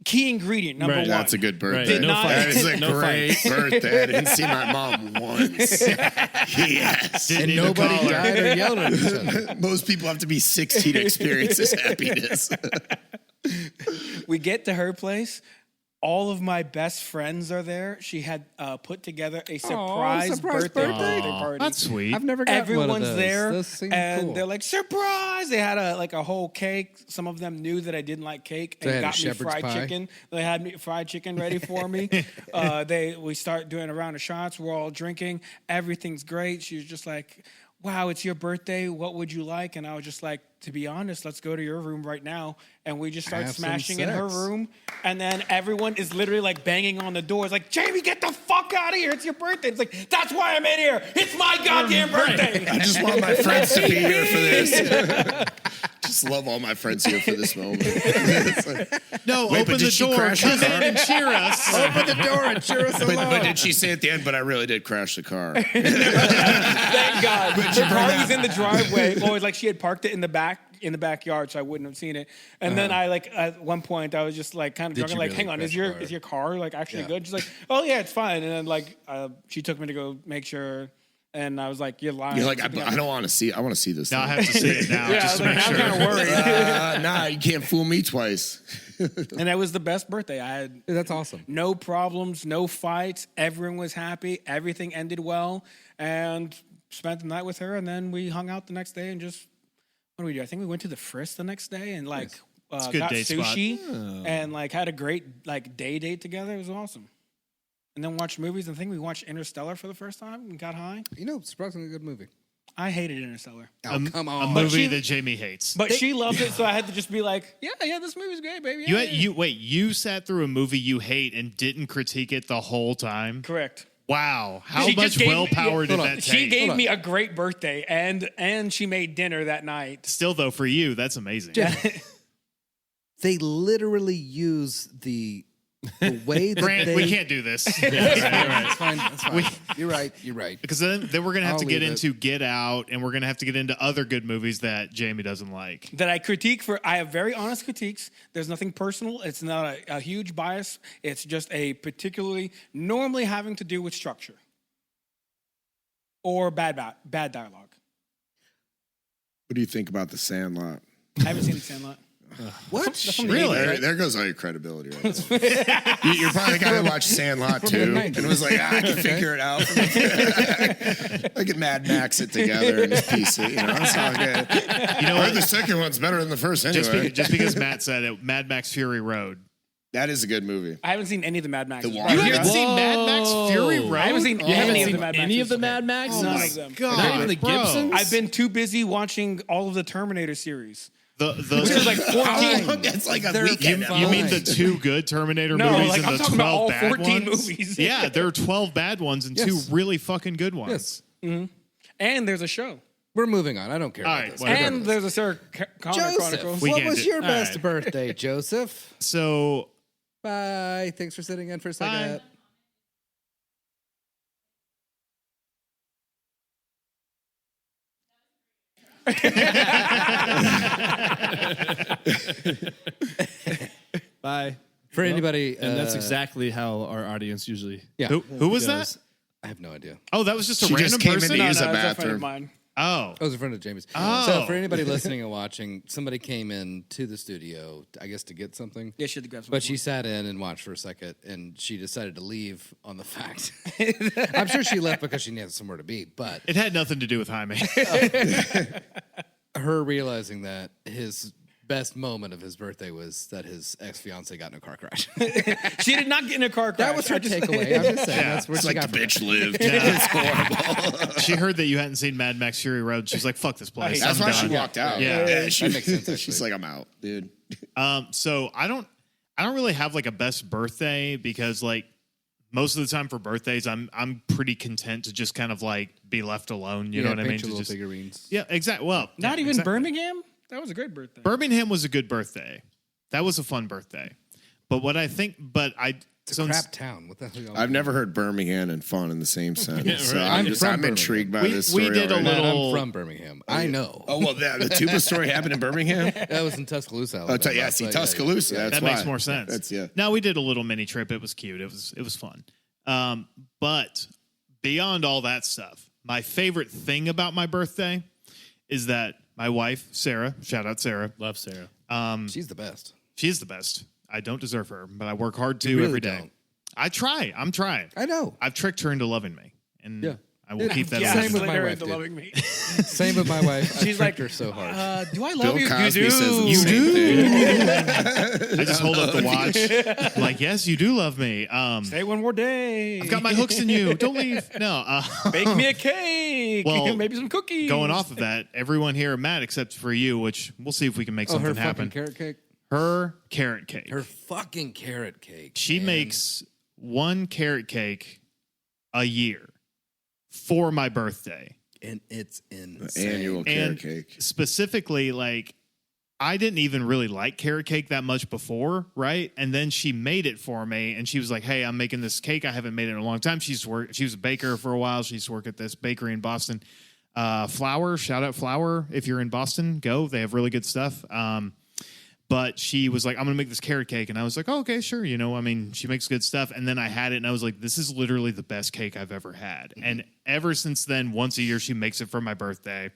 Key ingredient number one. That's a good birthday. Did not- That is a No great birthday. I didn't see my mom once. Yes. And nobody died or yelled at each other. Most people have to be 16 to experience this happiness. We get to her place. All of my best friends are there. She had put together a surprise birthday party. That's sweet. I've never got one Everyone's of those. there, Those seem and cool. they're like, surprise! They had a whole cake. Some of them knew that I didn't like cake They and had a got me shepherd's fried pie? chicken. They had me fried chicken ready for me. We start doing a round of shots. We're all drinking. Everything's great. She was just like, wow, it's your birthday. What would you like? And I was just like, to be honest, let's go to your room right now. And we just start Have some smashing in her sex. room. And then everyone is literally like banging on the door. It's like, Jamie, get the fuck out of here. It's your birthday. It's like, that's why I'm in here. It's my goddamn birthday. I just want my friends to be here for this. Just love all my friends here for this moment. It's like, No, Wait, open but the did she door, crash come the car? in and cheer us. Open the door and cheer us but did she say at the end, but I really did crash the car? Thank God. Her car was in the driveway. Or like she had parked it in the backyard, so I wouldn't have seen it. And then I like at one point I was just like kind of drunk, you like, really hang on, crash is the your car? is your car like actually Yeah. good? She's like, oh yeah, it's fine. And then like she took me to go make sure, and I was like, you're lying. You're like, I don't want to see. I want to see this. Now I thing. have to see it now, Yeah, I just was to like, make I'm sure. kind of worried. Nah, you can't fool me twice. And that was the best birthday. I had That's awesome. no problems, no fights. Everyone was happy. Everything ended well, and spent the night with her. And then we hung out the next day and just what did we do? I think we went to the Frisk the next day and like a good got date spot. sushi and like had a great like day date together. It was awesome. And then watched movies. I think we watched Interstellar for the first time and got high. You know, surprisingly good movie. I hated Interstellar, Oh, come A on. movie she- that Jamie hates. but she loved it, so I had to just be like, yeah, this movie's great, baby. You Yeah, had, yeah. you sat through a movie you hate and didn't critique it the whole time. Correct. Wow, how She much just gave me- willpower yeah, did hold on. that She take? gave me a great birthday, and she made dinner that night. Still though, for you, that's amazing. They literally use the way that Grant, they... we can't do this It's fine. It's fine. You're right. because then we're gonna have I'll to get leave into Get Out, and we're gonna have to get into other good movies that Jamie doesn't like. That I critique for. I have very honest critiques. There's nothing personal. It's not a huge bias. It's just a particularly normally having to do with structure or bad dialogue. What do you think about The Sandlot? I haven't seen The Sandlot. What? Really? There goes all your credibility right there. You're probably the guy who watched Sandlot too and was like, I can figure it out. I can Mad Max it together and just piece it. You know, it's all good. You know I heard what? the second one's better than the first anyway. Just because Matt said it, Mad Max Fury Road. That is a good movie. I haven't seen any of the Mad Max. The You Water haven't Guy? seen Mad Max Fury Road? I haven't seen You haven't any of seen the Mad any Maxes. of the Mad Maxes? None of them. God, Not even the bro. Gibsons? I've been too busy watching all of the Terminator series. Which is like 14. That's like a They're weekend. fine. You mean the 2 good Terminator No, movies like, and I'm the talking about 12 all bad 14 ones? movies. Yeah, there are 12 bad ones and Yes. 2 really fucking good ones. Yes. And there's a show. We're moving on. I don't care All about right, this. whatever. And there's a Sarah Connor Joseph, Chronicles. We what can't was do- your all best right. birthday, Joseph? So Bye. Thanks for sitting in for a second. Bye. For anybody, And that's exactly how our audience usually yeah. who was goes. that? I have no idea. Oh, that was just a She random just came person. in to use a that's a friend of bathroom. mine. Oh, I was in front of Jamie's. Oh. So for anybody listening and watching, somebody came in to the studio, I guess, to get something. Yeah, she had to grab some. But she sat in and watched for a second, and she decided to leave on the fact. I'm sure she left because she needed somewhere to be, but it had nothing to do with Jaime. her realizing that his best moment of his birthday was that his ex-fiance got in a car crash. She did not get in a car crash. That was her takeaway. I'm just saying. That's where It's she like got the from. bitch lived. It's horrible. She heard that you hadn't seen Mad Max Fury Road. She's like, "Fuck this place." That's I'm why done. she walked out. Yeah. she, That makes sense, actually. She's like, I'm out, dude. So I don't really have like a best birthday because like most of the time for birthdays, I'm pretty content to just kind of like be left alone. You know what I mean? paint To your little just figurines. yeah, exactly. Well, Not yeah, even exactly. Birmingham? That was a great birthday. Birmingham was a good birthday. That was a fun birthday. But what I think, It's It's a crap town. What the hell? Y'all I've never heard Birmingham and fun in the same sentence. So right. I'm intrigued by this story. We did already. a little. I'm from Birmingham. I know. Oh well, the tuba story happened in Birmingham. That was in Tuscaloosa. Oh, yeah, see, Tuscaloosa. That's That why. makes more sense. That's yeah. No, we did a little mini trip. It was cute. It was fun. But beyond all that stuff, my favorite thing about my birthday is that my wife, Sarah, shout out Sarah. Love Sarah. She's the best. She's the best. I don't deserve her, but I work hard You to really every day. don't. I try. I'm trying. I know. I've tricked her into loving me, and Yeah. I will keep that. Yeah, Same illusion. with my later wife, into dude. loving me. Same with my wife. She's like, her so hard. Do I love Bill you? Cosby You do. says the same thing. I just hold up the watch, like, yes, you do love me. Stay one more day. I've got my hooks in you. Don't leave. No. Bake me a cake. Well, maybe some cookies. Going off of that, everyone here are mad except for you, which we'll see if we can make Oh, her something fucking happen. carrot cake. Her carrot cake. Her fucking carrot cake. She man. makes one carrot cake a year for my birthday. and it's insane. Annual carrot And cake. specifically, like, I didn't even really like carrot cake that much before, right? And then she made it for me, and she was like, "Hey, I'm making this cake. I haven't made it in a long time." She was a baker for a while. She used to work at this bakery in Boston. Flour, shout out Flour. If you're in Boston, go. They have really good stuff. But she was like, "I'm going to make this carrot cake." And I was like, "Oh, okay, sure." You know, I mean, she makes good stuff. And then I had it and I was like, this is literally the best cake I've ever had. Mm-hmm. And ever since then, once a year, she makes it for my birthday.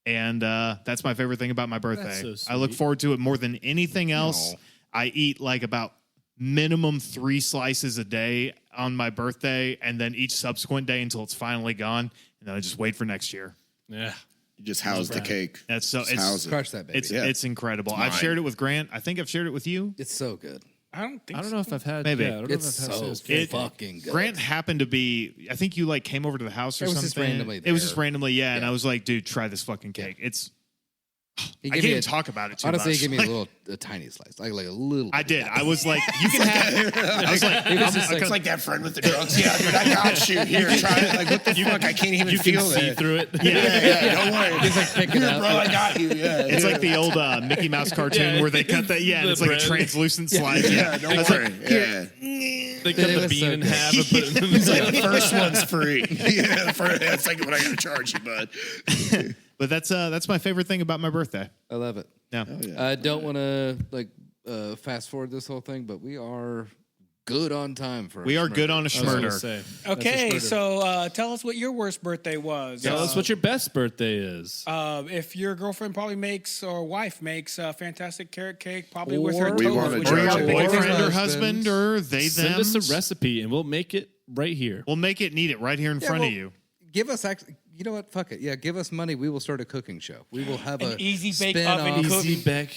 And that's my favorite thing about my birthday. so sweet. I look forward to it more than anything else. Aw. I eat like about minimum 3 slices a day on my birthday, and then each subsequent day until it's finally gone. And then I just wait for next year. Yeah. You just house the cake. That's so Just it's house it. Crush that baby. it's incredible. I've mine. shared it with Grant. I think I've shared it with you. It's so good. I don't think I don't know if I've had. Maybe. Yeah, I don't It's know if I've had so Sarah's cake. fucking good. Grant happened to be. I think you like came over to the house or It was something. just randomly It was just there. randomly, yeah. And Yeah. I was like, dude, try this fucking cake. It's. He I gave can't me even a- talk about it too Honestly, much. he gave me Like, a tiny slice, like a little. I did. I was like, you can have. I was like, It's like that friend with the drugs. Yeah, dude, I got you. Here, try it. Like, what the fuck? I can't even You feel can see it. through it. Yeah, don't worry. He's like picking Here, up. bro, I got you. Yeah, it's like the old Mickey Mouse cartoon Yeah, where they cut that. Yeah, and the it's like bread. a translucent slice. Yeah, don't worry. Yeah. They cut It the was bean so in good. half and put it in He's the like, the first one's free. Yeah, that's like what I gotta charge you, bud. But that's my favorite thing about my birthday. I love it. Yeah. I don't want to fast forward this whole thing, but we are good on time for. We are good on a I was gonna schmurder. say. Okay, so tell us what your worst birthday was. Tell us what your best birthday is. If your girlfriend probably makes or wife makes a fantastic carrot cake, probably with Or her we toast, wanna which Or is judge your probably it. big boyfriend or as- husband or they Send them. us a recipe and we'll make it right here. We'll make it. Need it right here in front of you. Give us you know what? Fuck it. Yeah, give us money. We will start a cooking show. We will have An a easy bake spin-off- oven cook.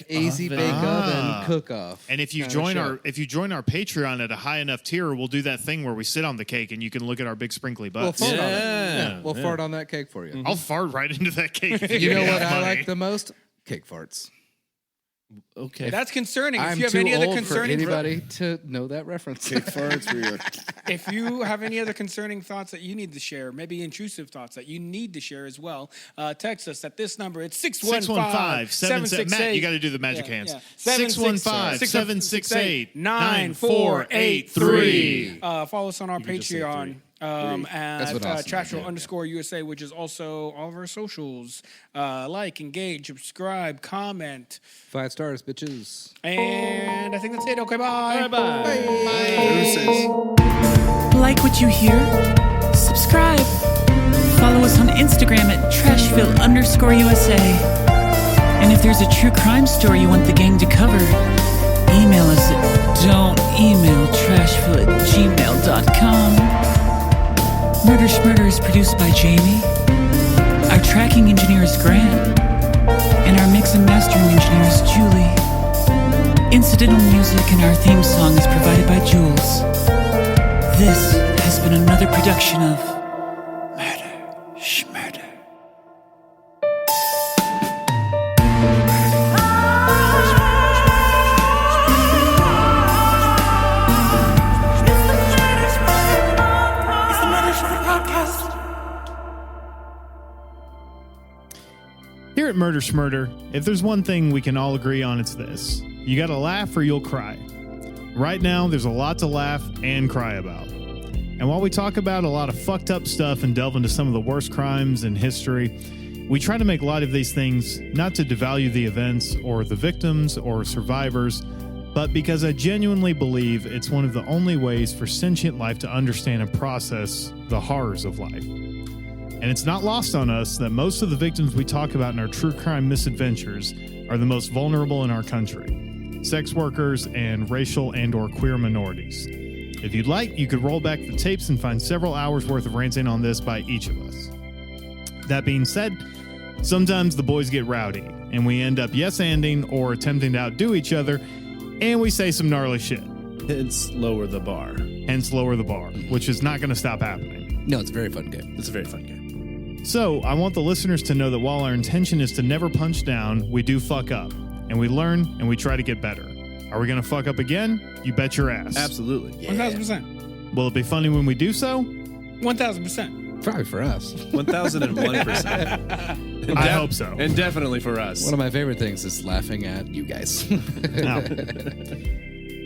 easy bake oven cook off. And if you join our Patreon at a high enough tier, we'll do that thing where we sit on the cake and you can look at our big sprinkly we'll butts. fart on it. Yeah, We'll yeah. fart on that cake for you. I'll fart right into that cake. If You know give me what enough I money. like the most? Cake farts. Okay. That's concerning. If I'm you have too any other old for concerning, anybody to know that reference. Cake farts. if you have any other concerning thoughts that you need to share, maybe intrusive thoughts that you need to share as well, text us at this number. It's 615-768. Matt, you got to do the magic hands. 615-768-9483. Follow us on our can just say Patreon. That's what At Austin Trashville_USA, which is also all of our socials. Like, engage, subscribe, comment. 5 stars, bitches. And I think that's it. Okay, bye. Like what you hear? Subscribe. Follow us on Instagram at Trashville_USA. And if there's a true crime story you want the gang to cover, email us at don'temailtrashville@gmail.com. Murder Schmurder is produced by Jamie. Our tracking engineer is Grant. And our mix and mastering engineer is Julie. Incidental music and our theme song is provided by Jules. This has been another production of Murder Schmurder. Here at Murder Schmurder, if there's one thing we can all agree on, it's this. You gotta laugh or you'll cry. Right now, there's a lot to laugh and cry about. And while we talk about a lot of fucked up stuff and delve into some of the worst crimes in history, we try to make light of these things not to devalue the events or the victims or survivors, but because I genuinely believe it's one of the only ways for sentient life to understand and process the horrors of life. And it's not lost on us that most of the victims we talk about in our true crime misadventures are the most vulnerable in our country: sex workers and racial and or queer minorities. If you'd like, you could roll back the tapes and find several hours worth of ranting on this by each of us. That being said, sometimes the boys get rowdy and we end up yes-anding or attempting to outdo each other, and we say some gnarly shit. Hence, lower the bar. Hence, lower the bar, which is not going to stop happening. No, it's a very fun game. It's a very fun game. So, I want the listeners to know that while our intention is to never punch down, we do fuck up, and we learn, and we try to get better. Are we going to fuck up again? You bet your ass. Absolutely. 1,000%. Will it be funny when we do so? 1,000%. Probably for us. 1,001%. I hope so. And definitely for us. One of my favorite things is laughing at you guys. No.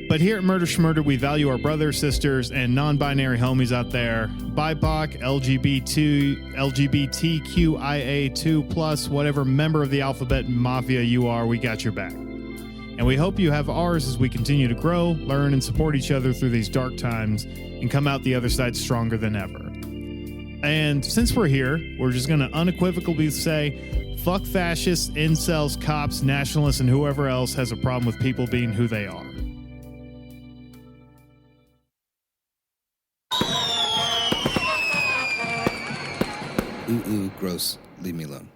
But here at Murder Schmurder, we value our brothers, sisters, and non-binary homies out there. BIPOC, LGBTQIA2+, whatever member of the alphabet mafia you are, we got your back. And we hope you have ours as we continue to grow, learn, and support each other through these dark times and come out the other side stronger than ever. And since we're here, we're just going to unequivocally say, fuck fascists, incels, cops, nationalists, and whoever else has a problem with people being who they are. Ooh, gross. Leave me alone.